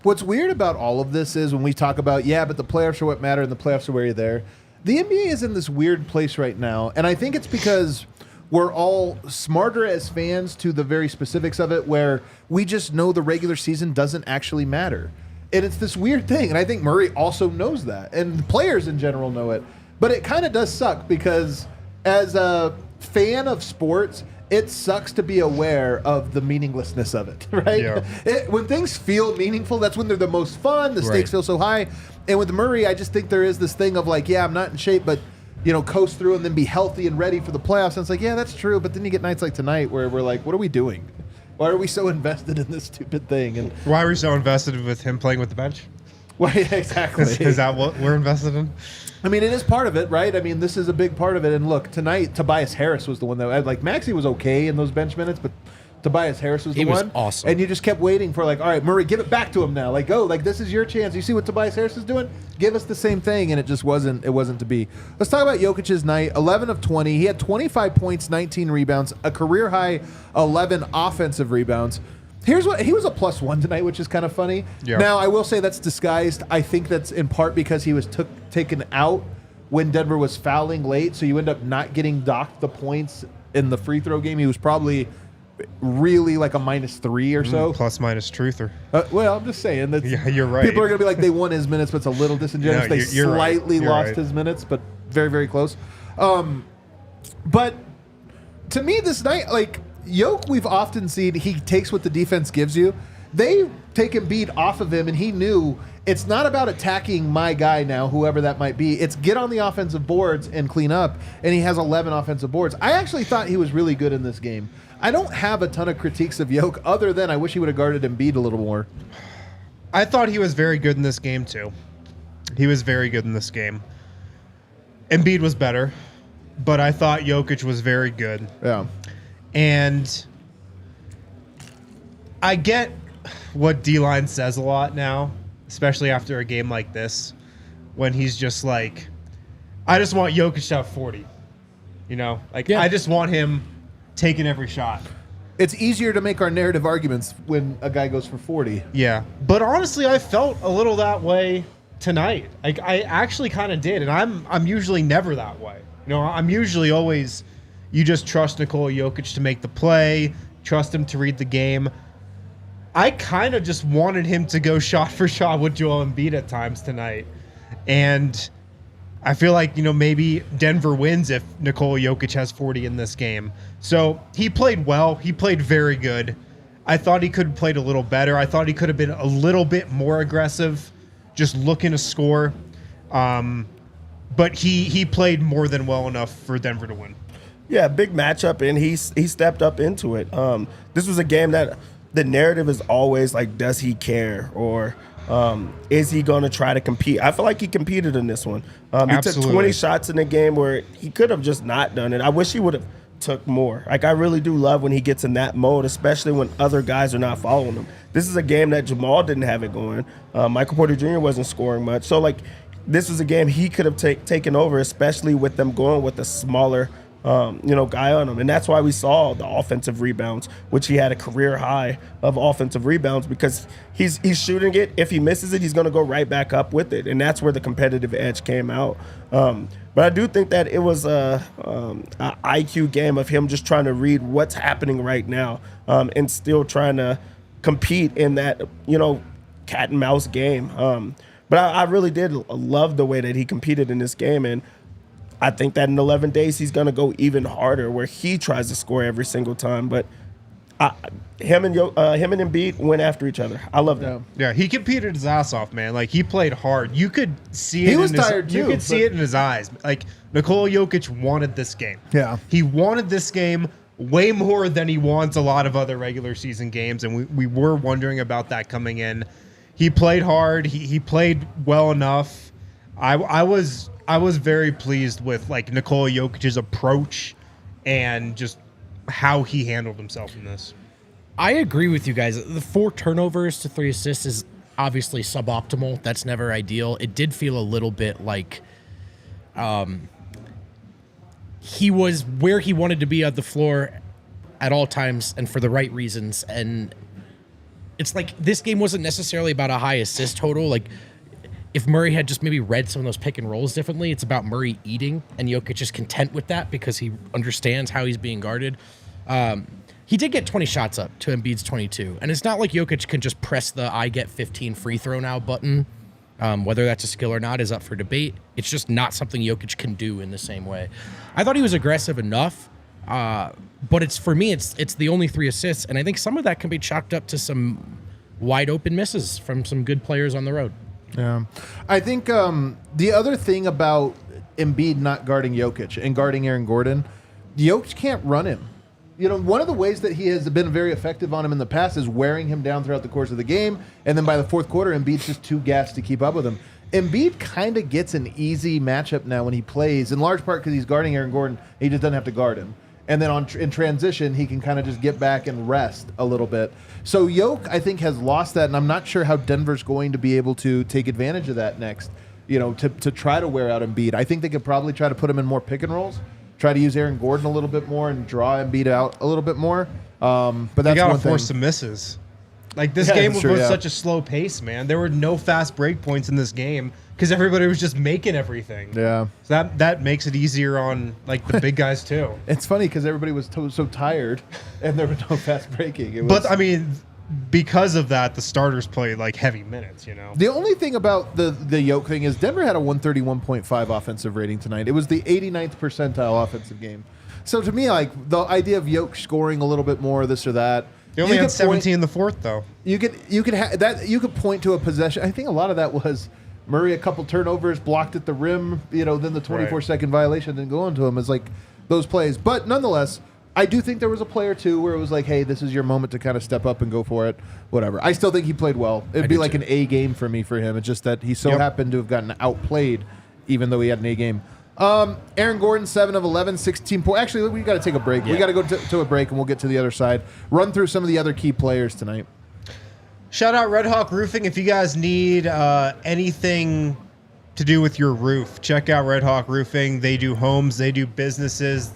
What's weird about all of this is when we talk about, but the playoffs are what matter, and the playoffs are where you're there. The NBA is in this weird place right now, and I think it's because we're all smarter as fans to the very specifics of it, where we just know the regular season doesn't actually matter. And it's this weird thing, and I think Murray also knows that, and the players in general know it. But it kind of does suck because as a fan of sports, it sucks to be aware of the meaninglessness of it, right? Yeah. When things feel meaningful, that's when they're the most fun. The stakes feel so high. And with Murray, I just think there is this thing of like, I'm not in shape, but coast through and then be healthy and ready for the playoffs. And it's like, that's true. But then you get nights like tonight where we're like, what are we doing? Why are we so invested in this stupid thing? And why are we so invested with him playing with the bench? Why exactly? Is that what we're invested in? I mean, it is part of it, right? I mean, this is a big part of it. And look, tonight, Tobias Harris was the one that, like, Maxey was okay in those bench minutes, but Tobias Harris was the one. He was awesome. And you just kept waiting for, like, all right, Murray, give it back to him now. Like, go. Like, this is your chance. You see what Tobias Harris is doing? Give us the same thing. And it just wasn't to be. Let's talk about Jokic's night. 11 of 20. He had 25 points, 19 rebounds, a career-high 11 offensive rebounds. Here's what he was a +1 tonight, which is kind of funny. Yeah. Now, I will say that's disguised. I think that's in part because he was taken out when Denver was fouling late, so you end up not getting docked the points in the free throw game. He was probably really like a -3 or so. Plus minus truther. Well, I'm just saying that. Yeah, you're right. People are going to be like, they won his minutes, but it's a little disingenuous. No, they you're right. slightly You're lost right. his minutes, but very, very close. But to me, this night, like, Yoke, we've often seen he takes what the defense gives you. They take Embiid off of him, and he knew it's not about attacking my guy now, whoever that might be. It's get on the offensive boards and clean up, and he has 11 offensive boards. I actually thought he was really good in this game. I don't have a ton of critiques of Yoke other than I wish he would have guarded Embiid a little more. I thought he was very good in this game, too. He was very good in this game. Embiid was better, but I thought Jokic was very good. Yeah. And I get what D-Line says a lot now, especially after a game like this, when he's just like, I just want Jokic to have 40. I just want him taking every shot. It's easier to make our narrative arguments when a guy goes for 40. Yeah. But honestly, I felt a little that way tonight. Like, I actually kind of did, and I'm usually never that way. I'm usually always, you just trust Nikola Jokic to make the play, trust him to read the game. I kind of just wanted him to go shot for shot with Joel Embiid at times tonight. And I feel like, maybe Denver wins if Nikola Jokic has 40 in this game. So he played well. He played very good. I thought he could have played a little better. I thought he could have been a little bit more aggressive, just looking to score. But he played more than well enough for Denver to win. Yeah, big matchup, and he stepped up into it. This was a game that the narrative is always like, does he care, or is he going to try to compete? I feel like he competed in this one. He took 20 shots in the game where he could have just not done it. I wish he would have took more. Like, I really do love when he gets in that mode, especially when other guys are not following him. This is a game that Jamal didn't have it going. Michael Porter Jr. wasn't scoring much. So, like, this was a game he could have taken over, especially with them going with a smaller guy on him. And that's why we saw the offensive rebounds, which he had a career high of offensive rebounds, because he's shooting it. If he misses it, he's going to go right back up with it. And that's where the competitive edge came out. But I do think that it was a IQ game of him just trying to read what's happening right now, and still trying to compete in that, cat and mouse game. But I really did love the way that he competed in this game. And I think that in 11 days, he's going to go even harder, where he tries to score every single time. But him and Embiid went after each other. I love that. Yeah, he competed his ass off, man. Like, he played hard. You could see it. He was tired too. You could see it in his eyes. Like, Nikola Jokic wanted this game. Yeah, he wanted this game way more than he wants a lot of other regular season games, and we were wondering about that coming in. He played hard. He played well enough. I was very pleased with like Nikola Jokic's approach and just how he handled himself in this. I agree with you guys. The 4 turnovers to 3 assists is obviously suboptimal. That's never ideal. It did feel a little bit like he was where he wanted to be on the floor at all times and for the right reasons. And it's like this game wasn't necessarily about a high assist total. Like if Murray had just maybe read some of those pick and rolls differently, it's about Murray eating, and Jokic is content with that because he understands how he's being guarded. He did get 20 shots up to Embiid's 22, and it's not like Jokic can just press the I get 15 free throw now button. Whether that's a skill or not is up for debate. It's just not something Jokic can do in the same way. I thought he was aggressive enough, but it's for me, it's the only 3 assists, and I think some of that can be chalked up to some wide open misses from some good players on the road. Yeah, I think the other thing about Embiid not guarding Jokic and guarding Aaron Gordon, Jokic can't run him. You know, one of the ways that he has been very effective on him in the past is wearing him down throughout the course of the game, and then by the fourth quarter, Embiid's just too gassed to keep up with him. Embiid kind of gets an easy matchup now when he plays, in large part because he's guarding Aaron Gordon. He just doesn't have to guard him. And then in transition, he can kind of just get back and rest a little bit. So Jokic, I think, has lost that, and I'm not sure how Denver's going to be able to take advantage of that next, you know, to try to wear out Embiid. I think they could probably try to put him in more pick and rolls, try to use Aaron Gordon a little bit more and draw Embiid out a little bit more. But that's you gotta one thing. force some misses. Like this game was such a slow pace, man. There were no fast break points in this game because everybody was just making everything. Yeah, so that makes it easier on like the big guys too. It's funny because everybody was so tired, and there was no fast breaking. But I mean, because of that, the starters played like heavy minutes. You know, the only thing about the Jokic thing is Denver had a 131.5 offensive rating tonight. It was the 89th percentile offensive game. So to me, like the idea of Jokic scoring a little bit more, this or that. They only had 17 in the fourth, though. You could point to a possession. I think a lot of that was Murray, a couple turnovers, blocked at the rim. You know, then the 24-second violation didn't go into him. It's like those plays. But nonetheless, I do think there was a play or two where it was like, hey, this is your moment to kind of step up and go for it. Whatever. I still think he played well. It'd be like an A game for me for him. It's just that he so happened to have gotten outplayed, even though he had an A game. Aaron Gordon, 7 of 11, 16 points. Actually, we got to take a break. Yeah. We got to go to a break, and we'll get to the other side. Run through some of the other key players tonight. Shout out Red Hawk Roofing. If you guys need anything to do with your roof, check out Red Hawk Roofing. They do homes. They do businesses.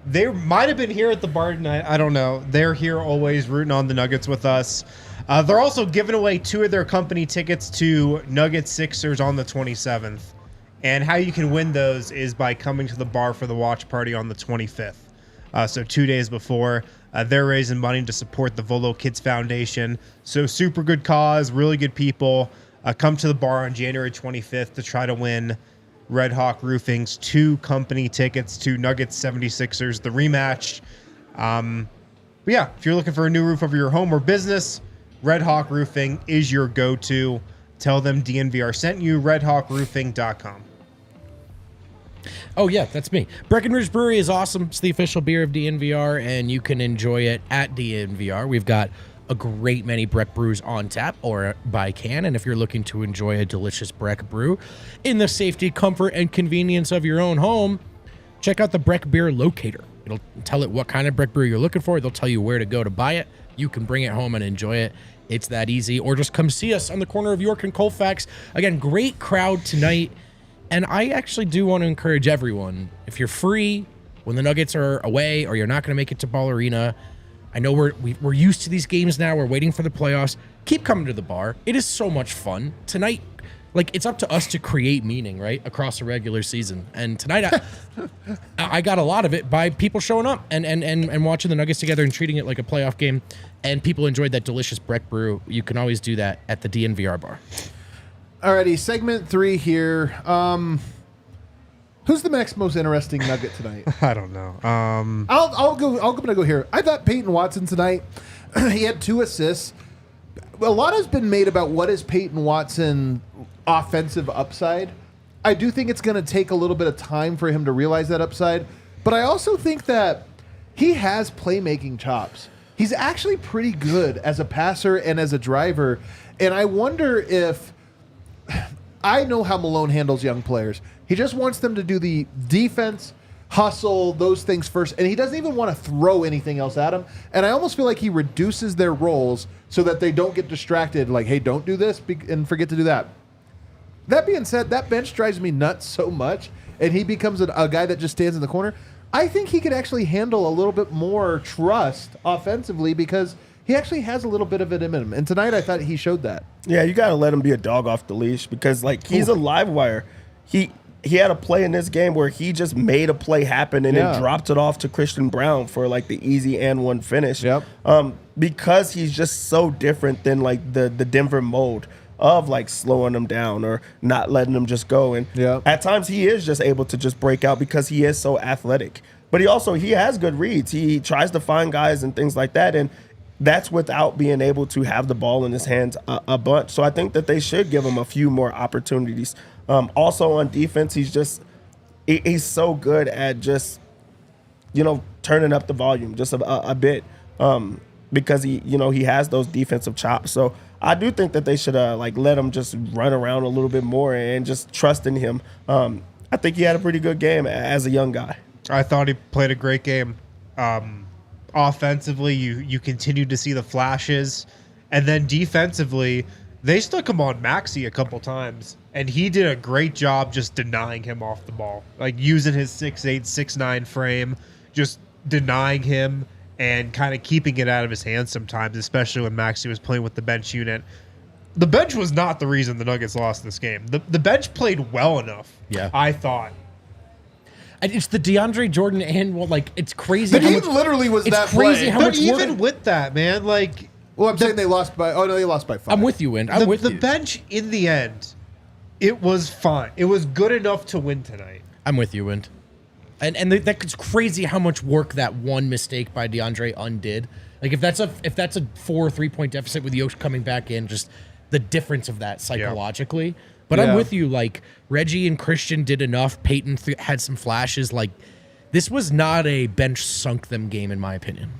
They might have been here at the bar tonight. I don't know. They're here always rooting on the Nuggets with us. They're also giving away 2 of their company tickets to Nuggets Sixers on the 27th. And how you can win those is by coming to the bar for the watch party on the 25th. So 2 days before. They're raising money to support the Volo Kids Foundation. So super good cause, really good people. Come to the bar on January 25th to try to win Red Hawk Roofing's 2 company tickets to Nuggets 76ers, the rematch. But yeah, if you're looking for a new roof over your home or business, Red Hawk Roofing is your go-to. Tell them DNVR sent you, redhawkroofing.com. Oh, yeah, that's me. Breckenridge Brewery is awesome. It's the official beer of DNVR, and you can enjoy it at DNVR. We've got a great many Breck brews on tap or by can, and if you're looking to enjoy a delicious Breck brew in the safety, comfort, and convenience of your own home, check out the Breck Beer Locator. It'll tell it what kind of Breck brew you're looking for. They'll tell you where to go to buy it. You can bring it home and enjoy it. It's that easy. Or just come see us on the corner of York and Colfax. Again, great crowd tonight. And I actually do want to encourage everyone, if you're free when the Nuggets are away or you're not going to make it to Ball Arena, I know we're used to these games now. We're waiting for the playoffs. Keep coming to the bar. It is so much fun. Tonight, like, it's up to us to create meaning, right, across a regular season. And tonight, I got a lot of it by people showing up and watching the Nuggets together and treating it like a playoff game. And people enjoyed that delicious Breck brew. You can always do that at the DNVR bar. Alrighty, segment 3 here. Who's the next most interesting Nugget tonight? I don't know. I'm gonna go here. I thought Peyton Watson tonight. He had 2 assists. A lot has been made about what is Peyton Watson offensive upside. I do think it's going to take a little bit of time for him to realize that upside, but I also think that he has playmaking chops. He's actually pretty good as a passer and as a driver, and I wonder if I know how Malone handles young players. He just wants them to do the defense, hustle, those things first, and he doesn't even want to throw anything else at them. And I almost feel like he reduces their roles so that they don't get distracted, like, hey, don't do this and forget to do that. That being said, that bench drives me nuts so much, and he becomes a guy that just stands in the corner. I think he could actually handle a little bit more trust offensively because he actually has a little bit of it in him. And tonight I thought he showed that. Yeah, you got to let him be a dog off the leash because, like, he's a live wire. He had a play in this game where he just made a play happen and then dropped it off to Christian Brown for, like, the easy and one finish. Yep. Because he's just so different than, like, the Denver mold of, like, slowing them down or not letting them just go. And at times he is just able to just break out because he is so athletic. But he has good reads. He tries to find guys and things like that. And that's without being able to have the ball in his hands a bunch. So I think that they should give him a few more opportunities. Also on defense, he's so good at just, turning up the volume just a bit because he has those defensive chops. So I do think that they should let him just run around a little bit more and just trust in him. I think he had a pretty good game as a young guy. I thought he played a great game. Offensively, you continue to see the flashes, and then defensively, they stuck him on Maxey a couple times, and he did a great job just denying him off the ball, like using his 6'8", 6'9" frame, just denying him and kind of keeping it out of his hands sometimes, especially when Maxey was playing with the bench unit. The bench was not the reason the Nuggets lost this game. The bench played well enough, I thought. And it's the DeAndre Jordan and it's crazy. The game literally was that play. But even with that, man, I'm saying they lost by. Oh no, they lost by 5. I'm with you, Win. I'm with you. The bench in the end, it was fine. It was good enough to win tonight. I'm with you, Win. And that's crazy how much work that one mistake by DeAndre undid. Like if that's a 4 3-point deficit with Jokic coming back in, just the difference of that psychologically. Yeah. But I'm with you. Like Reggie and Christian did enough. Peyton had some flashes. Like this was not a bench sunk them game, in my opinion.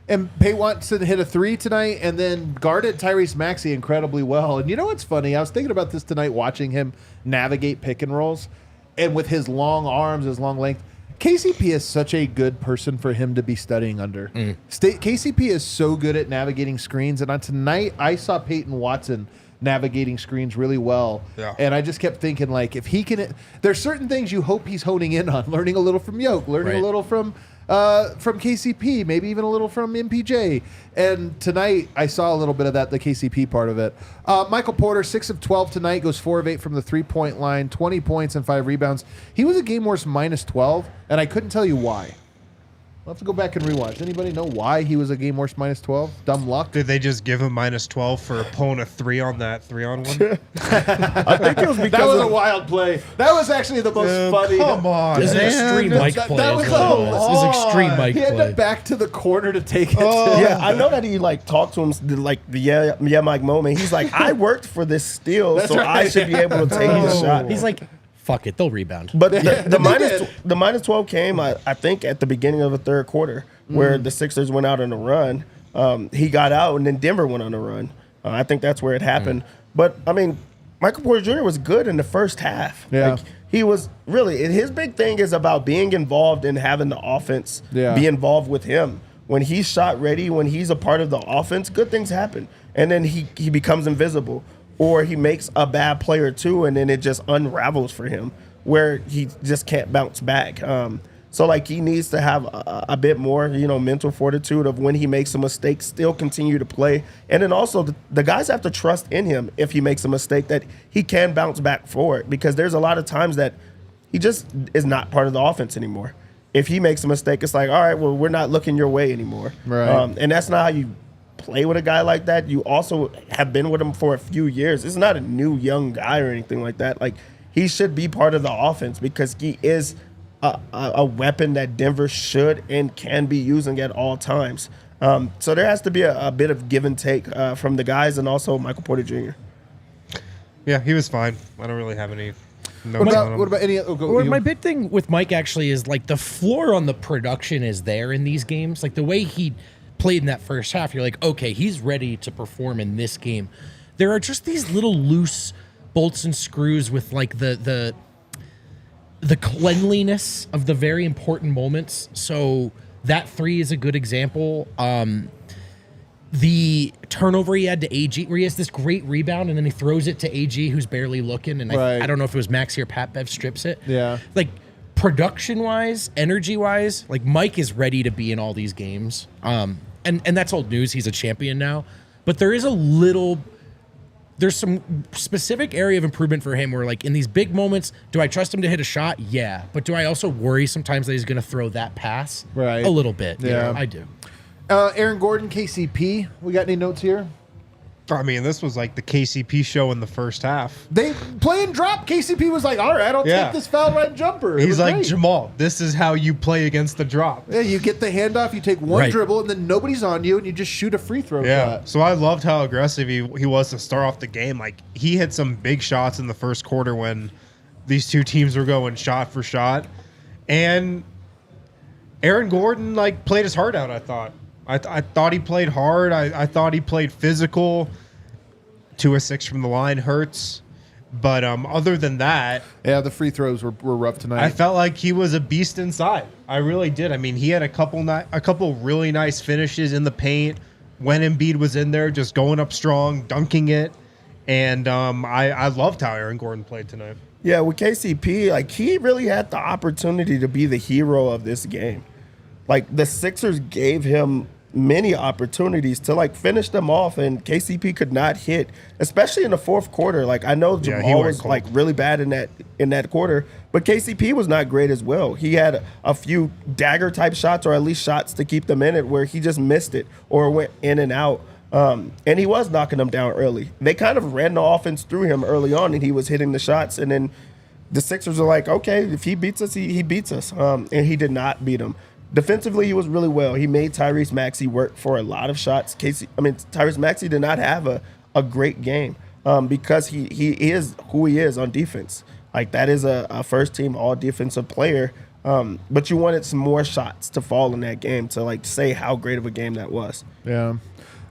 And Peyton Watson hit a 3 tonight, and then guarded Tyrese Maxey incredibly well. And you know what's funny? I was thinking about this tonight, watching him navigate pick and rolls, and with his long arms, his long length. KCP is such a good person for him to be studying under. KCP is so good at navigating screens, and on tonight I saw Peyton Watson navigating screens really well. Yeah. And I just kept thinking, if he can, there's certain things you hope he's honing in on, learning a little from Yoke, learning a little from KCP, maybe even a little from MPJ. And tonight I saw a little bit of that, the KCP part of it. Michael Porter, 6 of 12 tonight, goes 4 of 8 from the 3-point line, 20 points and 5 rebounds. He was a game worst -12, and I couldn't tell you why. I'll have to go back and rewatch. Anybody know why he was a game worst -12? Dumb luck? Did they just give him -12 for pulling a 3 on that 3-on-1? I think it was because that was a wild play. That was actually the most funny. Come on, this is an extreme Mike play. That was this is extreme Mike play. He had to back to the corner to take it. Yeah, I know that he talked to him the Mike moment. He's like, I worked for this steal, I should be able to take the shot. He's like, fuck it, they'll rebound. But the -12 came, I think, at the beginning of the third quarter, where the Sixers went out on a run. He got out, and then Denver went on a run. I think that's where it happened. But, I mean, Michael Porter Jr. was good in the first half. Yeah. He was really, and his big thing is about being involved and having the offense be involved with him. When he's shot ready, when he's a part of the offense, good things happen. And then he becomes invisible. Or he makes a bad play or two, and then it just unravels for him, where he just can't bounce back. So he needs to have a bit more, mental fortitude of when he makes a mistake, still continue to play. And then also the guys have to trust in him if he makes a mistake that he can bounce back for it, because there's a lot of times that he just is not part of the offense anymore. If he makes a mistake, it's like, all right, well, we're not looking your way anymore. Right. And that's not how you play with a guy like that. You also have been with him for a few years. It's not a new young guy or anything like that. He should be part of the offense because he is a weapon that Denver should and can be using at all times. So there has to be a bit of give and take from the guys, and also Michael Porter Jr. Yeah, he was fine. I don't really have any notes on him. What about any? My big thing with Mike actually is the floor on the production is there in these games. The way he played in that first half, you're like, okay, he's ready to perform in this game. There are just these little loose bolts and screws with like the cleanliness of the very important moments. So that 3 is a good example. The turnover he had to AG, where he has this great rebound and then he throws it to AG, who's barely looking. And I don't know if it was Maxey or Pat Bev strips it. Yeah. Like production-wise, energy-wise, like Mike is ready to be in all these games. And that's old news. He's a champion now. But there's some specific area of improvement for him where, like, in these big moments, do I trust him to hit a shot? Yeah. But do I also worry sometimes that he's going to throw that pass? Right. A little bit. Yeah. I do. Aaron Gordon, KCP. We got any notes here? I mean, this was like the KCP show in the first half. They playing drop. KCP was like, all right, I'll take this foul right jumper. He's like, great. Jamal, this is how you play against the drop. Yeah, you get the handoff, you take one dribble, and then nobody's on you, and you just shoot a free throw shot. So I loved how aggressive he was to start off the game. Like, he hit some big shots in the first quarter when these two teams were going shot for shot. And Aaron Gordon, like, played his heart out, I thought. I thought he played hard. I thought he played physical. 2 of 6 from the line hurts. But other than that... Yeah, the free throws were rough tonight. I felt like he was a beast inside. I really did. I mean, he had a couple really nice finishes in the paint when Embiid was in there, just going up strong, dunking it. And I loved how Aaron Gordon played tonight. Yeah, with KCP, like, he really had the opportunity to be the hero of this game. Like, the Sixers gave him many opportunities to, like, finish them off, and KCP could not hit, especially in the fourth quarter. Like, I know Jamal was like really bad in that quarter, but KCP was not great as well. He had a few dagger type shots, or at least shots to keep them in it, where he just missed it or went in and out. And he was knocking them down early. They kind of ran the offense through him early on, and he was hitting the shots. And then the Sixers are like, okay, if he beats us, he beats us. And he did not beat him. Defensively, he was really well. He made Tyrese Maxey work for a lot of shots. Tyrese Maxey did not have a great game because he is who he is on defense. Like, that is a first-team all-defensive player. But you wanted some more shots to fall in that game to, like, say how great of a game that was. Yeah.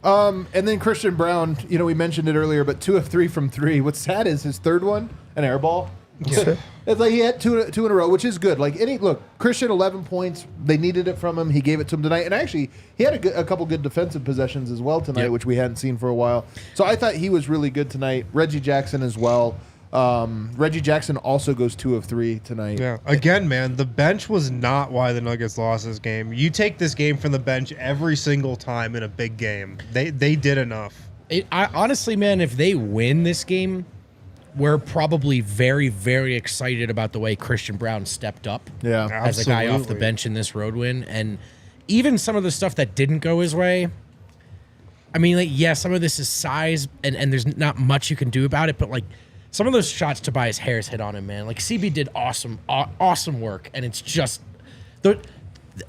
And then Christian Brown, we mentioned it earlier, but 2 of 3 from 3. What's sad is his third one, an air ball. Yeah. It's like he had two in a row, which is good. Like, Christian 11 points. They needed it from him. He gave it to him tonight, and actually he had a couple good defensive possessions as well tonight, which we hadn't seen for a while. So I thought he was really good tonight. Reggie Jackson as well. Reggie Jackson also goes 2 of 3 tonight. Yeah. Again, man, the bench was not why the Nuggets lost this game. You take this game from the bench every single time in a big game. They did enough. Honestly, man, if they win this game, we're probably very, very excited about the way Christian Brown stepped up as a guy off the bench in this road win. And even some of the stuff that didn't go his way, I mean, like, yeah, some of this is size, and there's not much you can do about it, but, like, some of those shots Tobias Harris hit on him, man. Like, CB did awesome work, and it's just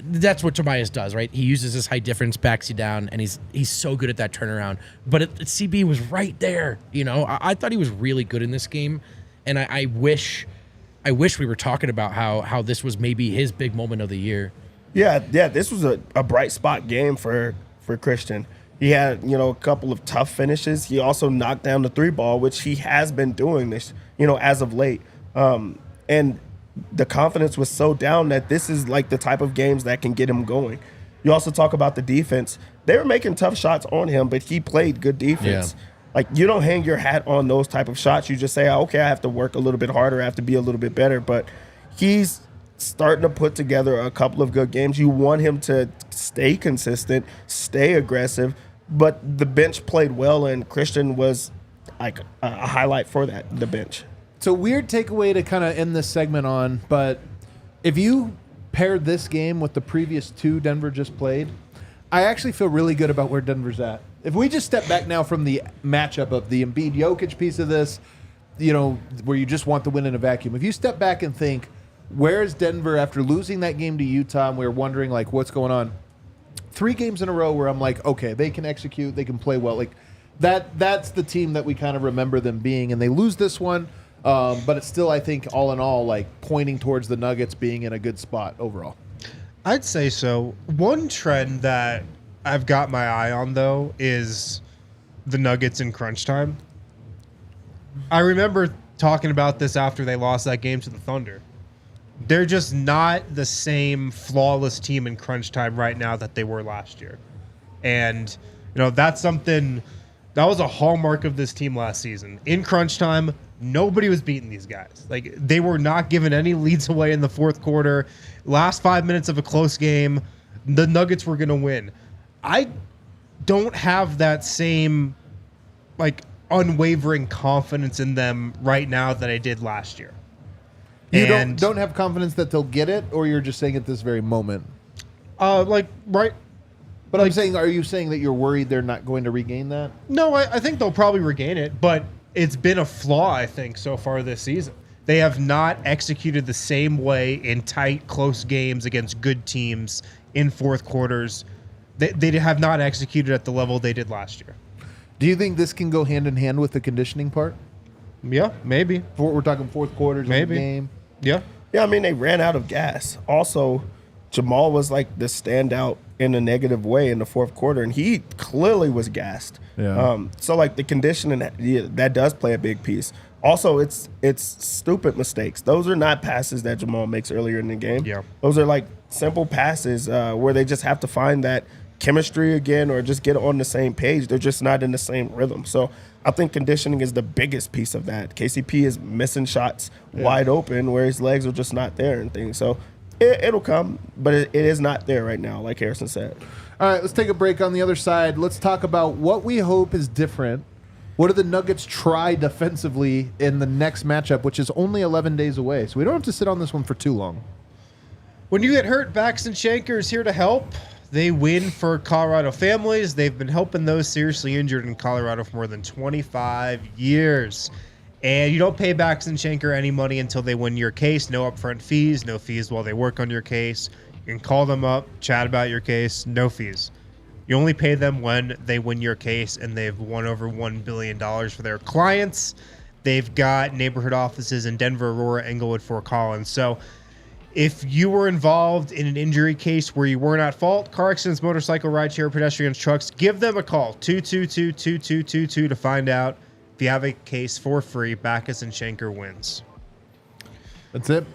that's what Tobias does, right? He uses his high difference, backs you down, and he's so good at that turnaround. But CB was right there, I thought he was really good in this game, and I wish we were talking about how this was maybe his big moment of the year. Yeah, this was a bright spot game for Christian. He had, a couple of tough finishes. He also knocked down the 3-ball, which he has been doing this, as of late. And the confidence was so down that this is like the type of games that can get him going. You also talk about the defense. They were making tough shots on him, but he played good defense. Yeah. Like, you don't hang your hat on those type of shots. You just say, okay, I have to work a little bit harder. I have to be a little bit better. But he's starting to put together a couple of good games. You want him to stay consistent, stay aggressive. But the bench played well, and Christian was like a highlight for the bench. It's a weird takeaway to kind of end this segment on, but if you paired this game with the previous 2 Denver just played, I actually feel really good about where Denver's at. If we just step back now from the matchup of the Embiid Jokic piece of this, where you just want the win in a vacuum. If you step back and think, where is Denver after losing that game to Utah, and we're wondering, like, what's going on? 3 games in a row where I'm like, okay, they can execute, they can play well. Like, that's the team that we kind of remember them being, and they lose this one. But it's still, I think, all in all, like, pointing towards the Nuggets being in a good spot overall. I'd say so. One trend that I've got my eye on, though, is the Nuggets in crunch time. I remember talking about this after they lost that game to the Thunder. They're just not the same flawless team in crunch time right now that they were last year. And, that's something that was a hallmark of this team last season. In crunch time, nobody was beating these guys. Like, they were not giving any leads away in the fourth quarter. Last 5 minutes of a close game, the Nuggets were going to win. I don't have that same, unwavering confidence in them right now that I did last year. You don't have confidence that they'll get it, or you're just saying at this very moment? Right. But I'm saying, are you saying that you're worried they're not going to regain that? No, I think they'll probably regain it, but it's been a flaw, I think, so far this season. They have not executed the same way in tight, close games against good teams in fourth quarters. They have not executed at the level they did last year. Do you think this can go hand in hand with the conditioning part? Yeah, maybe. We're talking fourth quarters of the game. Yeah. Yeah, I mean, they ran out of gas. Also, Jamal was like the standout in a negative way in the fourth quarter, and he clearly was gassed. Yeah. So, the conditioning, that does play a big piece. Also, it's stupid mistakes. Those are not passes that Jamal makes earlier in the game. Yeah. Those are, simple passes where they just have to find that chemistry again or just get on the same page. They're just not in the same rhythm. So I think conditioning is the biggest piece of that. KCP is missing shots wide open where his legs are just not there and things. So it'll come, but it is not there right now, like Harrison said. All right, let's take a break on the other side. Let's talk about what we hope is different. What do the Nuggets try defensively in the next matchup, which is only 11 days away? So we don't have to sit on this one for too long. When you get hurt, Baxton Shanker is here to help. They win for Colorado families. They've been helping those seriously injured in Colorado for more than 25 years. And you don't pay Baxton Shanker any money until they win your case. No upfront fees, no fees while they work on your case. You can call them up, chat about your case, no fees. You only pay them when they win your case, and they've won over $1 billion for their clients. They've got neighborhood offices in Denver, Aurora, Englewood, Fort Collins. So if you were involved in an injury case where you weren't at fault, car accidents, motorcycle, rideshare, pedestrians, trucks, give them a call, 222-2222 to find out if you have a case for free. Backus and Shanker wins. That's it.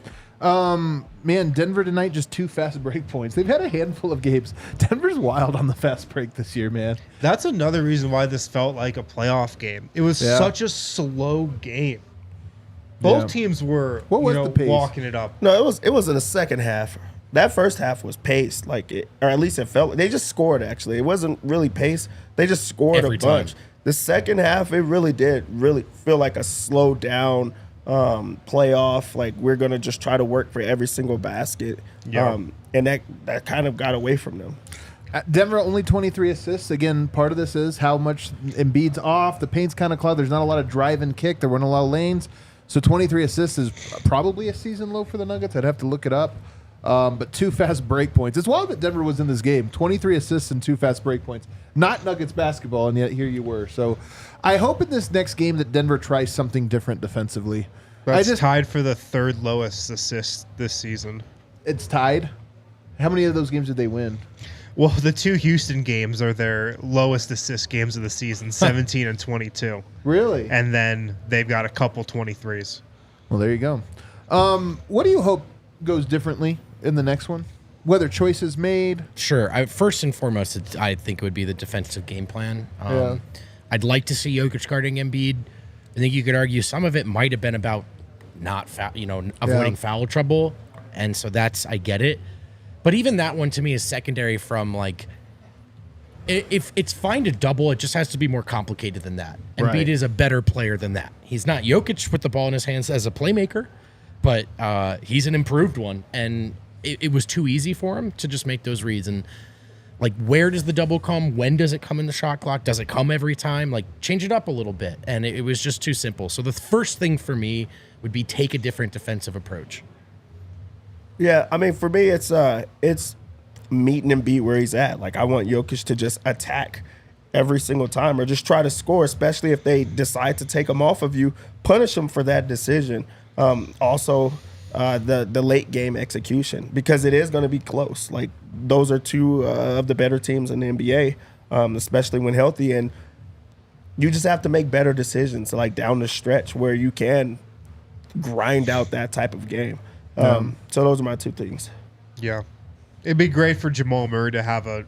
Man, Denver tonight, just 2 fast break points. They've had a handful of games. Denver's wild on the fast break this year, man. That's another reason why this felt like a playoff game. It was such a slow game. Both teams were the pace? walking it up. No, it was in the second half. That first half was paced, or at least it felt. They just scored. Actually, it wasn't really paced. They just scored Every a bunch. time. The second half, it really did feel like a slow down playoff. Like we're gonna just try to work for every single basket. Yeah. And that kind of got away from them. Denver only 23 assists. Again, part of this is how much Embiid's off. The paint's kind of clouded. There's not a lot of drive and kick. There weren't a lot of lanes. So 23 assists is probably a season low for the Nuggets. I'd have to look it up. But 2 fast break points. It's wild that Denver was in this game. 23 assists and 2 fast break points. Not Nuggets basketball, and yet here you were. So I hope in this next game that Denver tries something different defensively. That's tied for the 3rd lowest assist this season. It's tied. How many of those games did they win? Well, the 2 Houston games are their lowest assist games of the season, 17 and 22. Really? And then they've got a couple 23s. Well, there you go. What do you hope goes differently in the next one? Whether choices made? Sure. First and foremost, I think it would be the defensive game plan. Yeah. I'd like to see Jokic guarding Embiid. I think you could argue some of it might have been about not avoiding foul trouble, and so I get it. But even that one to me is secondary from if it's fine to double, it just has to be more complicated than that. Embiid Right. is a better player than that. He's not Jokic with the ball in his hands as a playmaker, but he's an improved one, and it was too easy for him to just make those reads. And where does the double come? When does it come in the shot clock? Does it come every time? Change it up a little bit. And it was just too simple. So the first thing for me would be take a different defensive approach. Yeah, I mean, for me, it's meeting Embiid where he's at. I want Jokic to just attack every single time or just try to score, especially if they decide to take him off of you, punish him for that decision. Also, the late game execution, because it is going to be close. Those are 2 of the better teams in the NBA, especially when healthy. And You just have to make better decisions, like down the stretch, where you can grind out that type of game. So those are my two things. Yeah. It'd be great for Jamal Murray to have a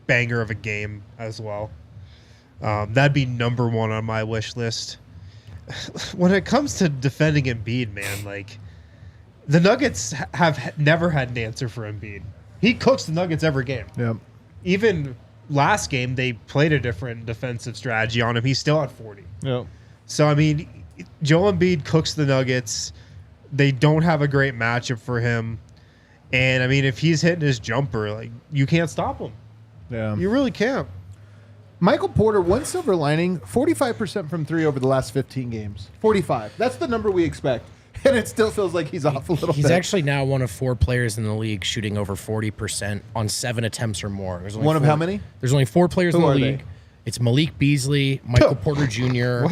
banger of a game as well. That'd be number one on my wish list. When it comes to defending Embiid, man, the Nuggets have never had an answer for Embiid. He cooks the Nuggets every game. Yep. Even last game, they played a different defensive strategy on him. He's still at 40. Yep. So, I mean, Joel Embiid cooks the Nuggets. They don't have a great matchup for him. And, I mean, if he's hitting his jumper, you can't stop him. Yeah. You really can't. Michael Porter, one silver lining, 45% from three over the last 15 games. 45. That's the number we expect. And it still feels like he's off a little bit. He's actually now one of 4 players in the league shooting over 40% on 7 attempts or more. There's only One of how many? There's only 4 players in the are league. they? It's Malik Beasley, Michael Porter Jr.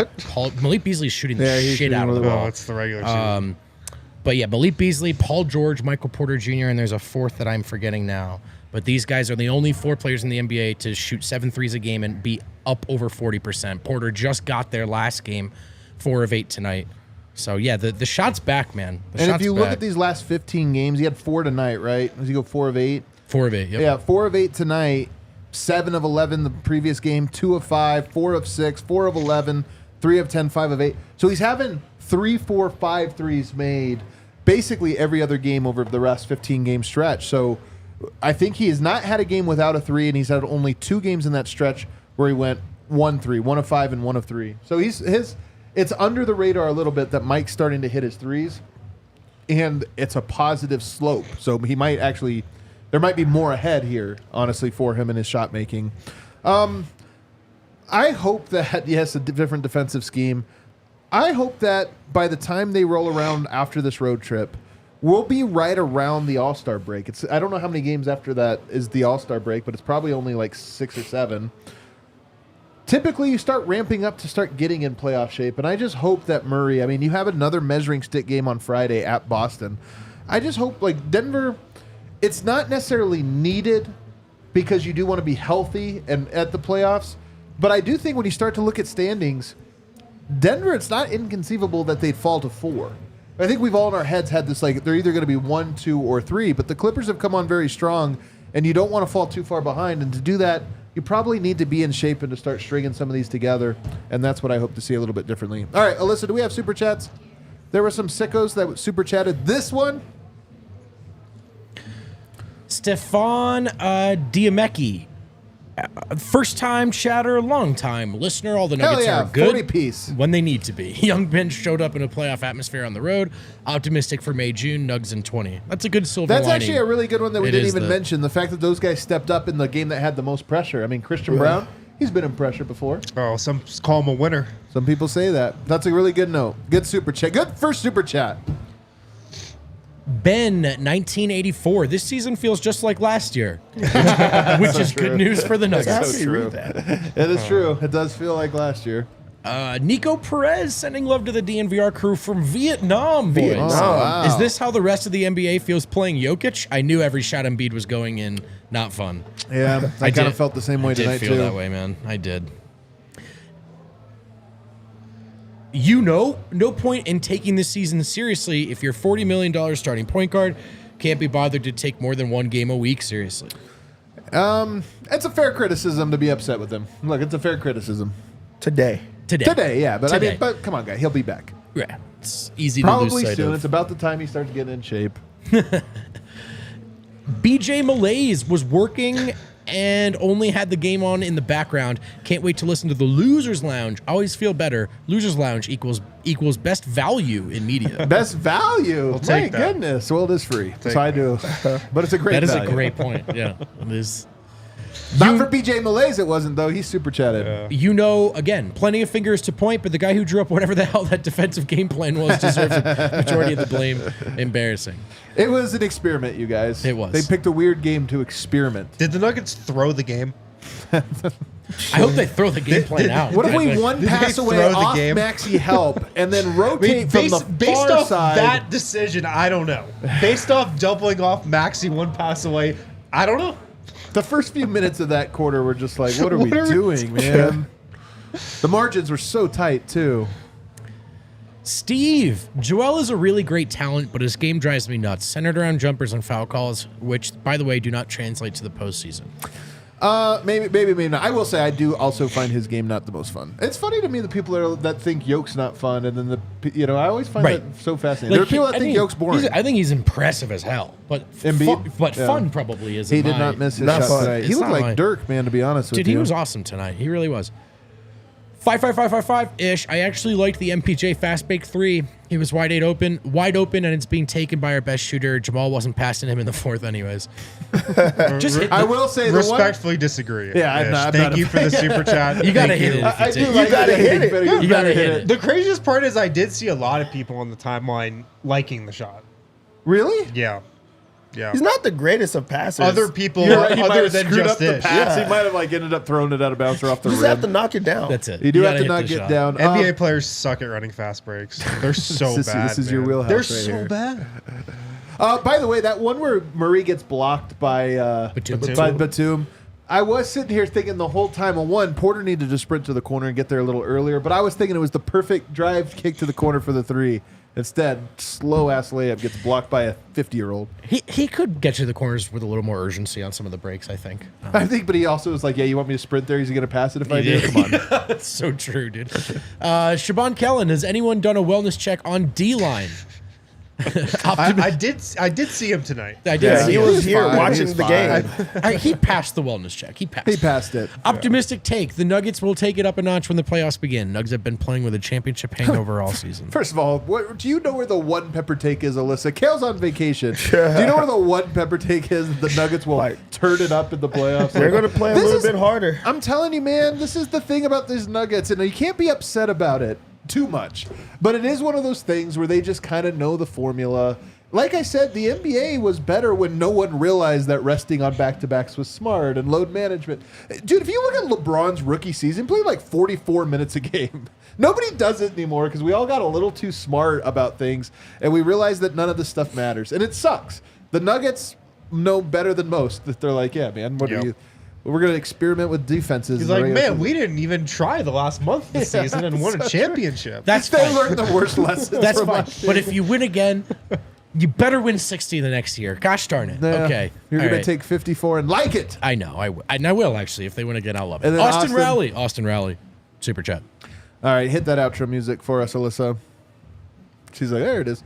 Malik Beasley's shooting the he's shit shooting out of the really ball. well. Oh, it's the regular season. But yeah, Malik Beasley, Paul George, Michael Porter Jr., and there's a 4th that I'm forgetting now. But these guys are the only 4 players in the NBA to shoot 7 threes a game and be up over 40%. Porter just got there last game, 4 of 8 tonight. So yeah, the shot's back, man. And if you look at these last 15 games, he had 4 tonight, right? Does he go 4 of 8? 4 of 8, yep. Yeah, 4 of 8 tonight, 7 of 11 the previous game, 2 of 5, 4 of 6, 4 of 11, 3 of 10, 5 of 8. So he's having 3, 4, 5 threes made basically every other game over the last 15-game stretch. So I think he has not had a game without a 3, and he's had only 2 games in that stretch where he went 1-3, 1 of 5 and 1 of 3. So it's under the radar a little bit that Mike's starting to hit his threes, and it's a positive slope. So he might actually, there might be more ahead here, honestly, for him in his shot making. I hope that, yes, a different defensive scheme. I hope that by the time they roll around after this road trip, we'll be right around the All-Star break. I don't know how many games after that is the All-Star break, but it's probably only 6 or 7. Typically, you start ramping up to start getting in playoff shape, and I just hope that Murray, I mean, you have another measuring stick game on Friday at Boston. I just hope, Denver, it's not necessarily needed because you do want to be healthy and at the playoffs, but I do think when you start to look at standings, Denver, it's not inconceivable that they'd fall to 4. I think we've all in our heads had this, they're either going to be 1, 2, or 3, but the Clippers have come on very strong, and you don't want to fall too far behind, and to do that, you probably need to be in shape and to start stringing some of these together, and that's what I hope to see a little bit differently. All right, Alyssa, do we have Super Chats? There were some sickos that Super Chatted this one. Stefan Diamecki. First time chatter, long time listener. All the Nuggets Hell yeah, are good 40 piece. when they need to be. Young Ben showed up in a playoff atmosphere on the road. Optimistic for May, June. Nugs in 20. That's a good silver That's lining. actually a really good one that we It didn't is even the- mention. The fact that those guys stepped up in the game that had the most pressure. I mean, Christian Brown, he's been in pressure before. Oh, some call him a winner. Some people say that. That's a really good note. Good Super Chat. Good first Super Chat. Ben, 1984. This season feels just like last year, which is good news for the Nuggets. How do you read that? It is true. It does feel like last year. Nico Perez sending love to the DNVR crew from Vietnam, boys. Vietnam. Oh, wow. Is this how the rest of the NBA feels playing Jokic? I knew every shot Embiid was going in. Not fun. Yeah, I kind did- of felt the same way I did tonight, feel too. that way, man. I did. No point in taking this season seriously if your $40 million starting point guard can't be bothered to take more than 1 game a week seriously. It's a fair criticism to be upset with him. Look, it's a fair criticism. Today. Today, Yeah, but Today. I mean, but come on, guy, he'll be back. Yeah, it's easy to Probably lose sight soon. of. It's about the time he starts getting in shape. BJ Malaise was working and only had the game on in the background. Can't wait to listen to the Losers Lounge. Always feel better. Losers Lounge equals best value in media. Best value. My take that. goodness. Well, it is free, so I do. But it's a great That is value. a great point. Yeah, it is. Not for BJ Malaise, it wasn't, though. He's super chatted. Again, plenty of fingers to point, but the guy who drew up whatever the hell that defensive game plan was deserves the majority of the blame. Embarrassing. It was an experiment, you guys. It was. They picked a weird game to experiment. Did the Nuggets throw the game? I hope they throw the game plan out. What if we Like, one Did pass they away throw the off game? Maxey help and then rotate from the based far off side? that decision, I don't know. Based off doubling off Maxey 1 pass away, I don't know. The first few minutes of that quarter were just like, what are we What are we doing, man? The margins were so tight, too. Steve, Joel is a really great talent, but his game drives me nuts. Centered around jumpers and foul calls, which, by the way, do not translate to the postseason. Maybe not. I will say I do also find his game not the most fun. It's funny to me the people that think Yoke's not fun, and then I always find that so fascinating. There are people that think Yoke's boring. I think he's impressive as hell, but fun probably isn't. He did not miss his shot tonight. He looked like Dirk, man. To be honest with you, dude, he was awesome tonight. He really was. 5-5-5-5-5-ish. I actually liked the MPJ fast break 3. He was wide open, and it's being taken by our best shooter. Jamal wasn't passing him in the 4th anyways. I will say respectfully disagree. Yeah, thank you for the super chat. You gotta hit it. You gotta hit it. You gotta hit it. The craziest part is I did see a lot of people on the timeline liking the shot. Really? Yeah. He's not the greatest of passers. Other people, right, other than just the pass. He might have ended up throwing it out of bounds or off the rim. You just have to knock it down. That's it. You do have to knock it down. NBA players suck at running fast breaks. They're so bad. This is your wheelhouse. They're right so here. bad. By the way, that one where Murray gets blocked by Batum. I was sitting here thinking the whole time, Porter needed to sprint to the corner and get there a little earlier, but I was thinking it was the perfect drive kick to the corner for the 3. Instead, slow-ass layup gets blocked by a 50-year-old. He could get to the corners with a little more urgency on some of the breaks, I think. But he also was like, you want me to sprint there? He's going to pass it if I do? Come on. That's so true, dude. Shaban Kellen, has anyone done a wellness check on D-line? I did see him tonight. I did. He was here watching the game. He passed the wellness check. He passed it. Optimistic take. The Nuggets will take it up a notch when the playoffs begin. Nuggets have been playing with a championship hangover all season. First of all, do you know where the one pepper take is, Alyssa? Kale's on vacation. Do you know where the one pepper take is? The Nuggets will turn it up in the playoffs. They're going to play a little bit harder. I'm telling you, man, this is the thing about these Nuggets, and you can't be upset about it too much. But it is one of those things where they just kind of know the formula. Like I said, the NBA was better when no one realized that resting on back-to-backs was smart and load management. Dude, if you look at LeBron's rookie season, he played like 44 minutes a game. Nobody does it anymore because we all got a little too smart about things, and we realized that none of this stuff matters. And it sucks. The Nuggets know better than most that they're like, yeah, man, what are you... We're going to experiment with defenses. He's like, man, we didn't even try the last month of the season and won a championship. That's they learned the worst lessons. That's fine. But if you win again, you better win 60 the next year. Gosh darn it. Okay. You're going to take 54 and like it. I know. I will, actually. If they win again, I'll love it. And then Austin Rally. Super chat. All right. Hit that outro music for us, Alyssa. She's like, there it is.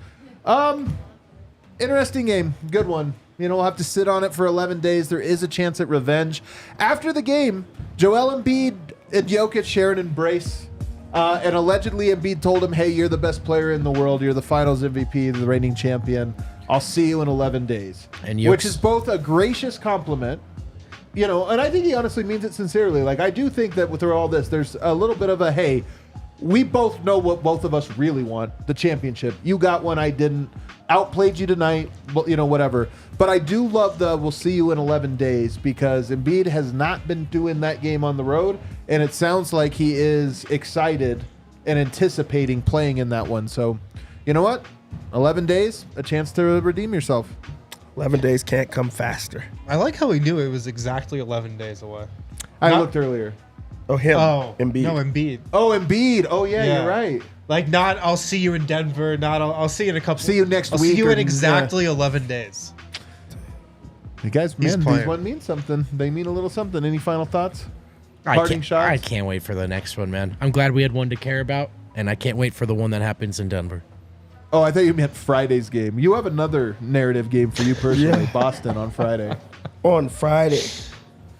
Interesting game. Good one. We'll have to sit on it for 11 days. There is a chance at revenge. After the game, Joel Embiid and Jokic share an embrace. And allegedly Embiid told him, hey, you're the best player in the world. You're the finals MVP, the reigning champion. I'll see you in 11 days. Which is both a gracious compliment, and I think he honestly means it sincerely. Like, I do think that through all this, there's a little bit of a, hey, we both know what both of us really want, the championship. You got one, I didn't. Outplayed you tonight, whatever. But I do love the we'll see you in 11 days because Embiid has not been doing that game on the road, and it sounds like he is excited and anticipating playing in that one. So, you know what? 11 days, a chance to redeem yourself. 11 days can't come faster. I like how he knew it was exactly 11 days away. I looked earlier. Oh, him. Oh, Embiid. No, Embiid. Oh, Embiid. Oh, yeah, you're right. Like, not I'll see you in Denver, not I'll see you in a couple. See you next week. I'll see you in exactly 11 days. You guys, man, these one means something. They mean a little something. Any final thoughts? Parting shots? I can't wait for the next one, man. I'm glad we had one to care about, and I can't wait for the one that happens in Denver. Oh, I thought you meant Friday's game. You have another narrative game for you personally, Boston on Friday. On Friday.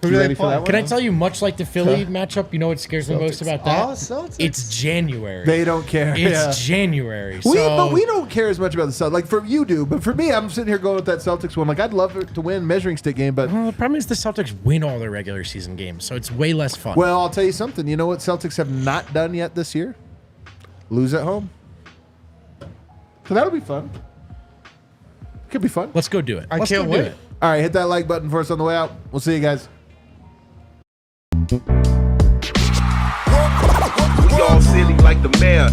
Who do they play? Can I tell you, much like the Philly matchup, you know what scares me most about that? It's January. They don't care. It's January. But we don't care as much about the Celtics. Like, for you do, but for me, I'm sitting here going with that Celtics one. Like, I'd love it to win measuring stick game, but... Well, the problem is the Celtics win all their regular season games, so it's way less fun. Well, I'll tell you something. You know what Celtics have not done yet this year? Lose at home. So that'll be fun. Could be fun. Let's go do it. I can't wait. All right, hit that like button for us on the way out. We'll see you guys. We all silly like the mayor.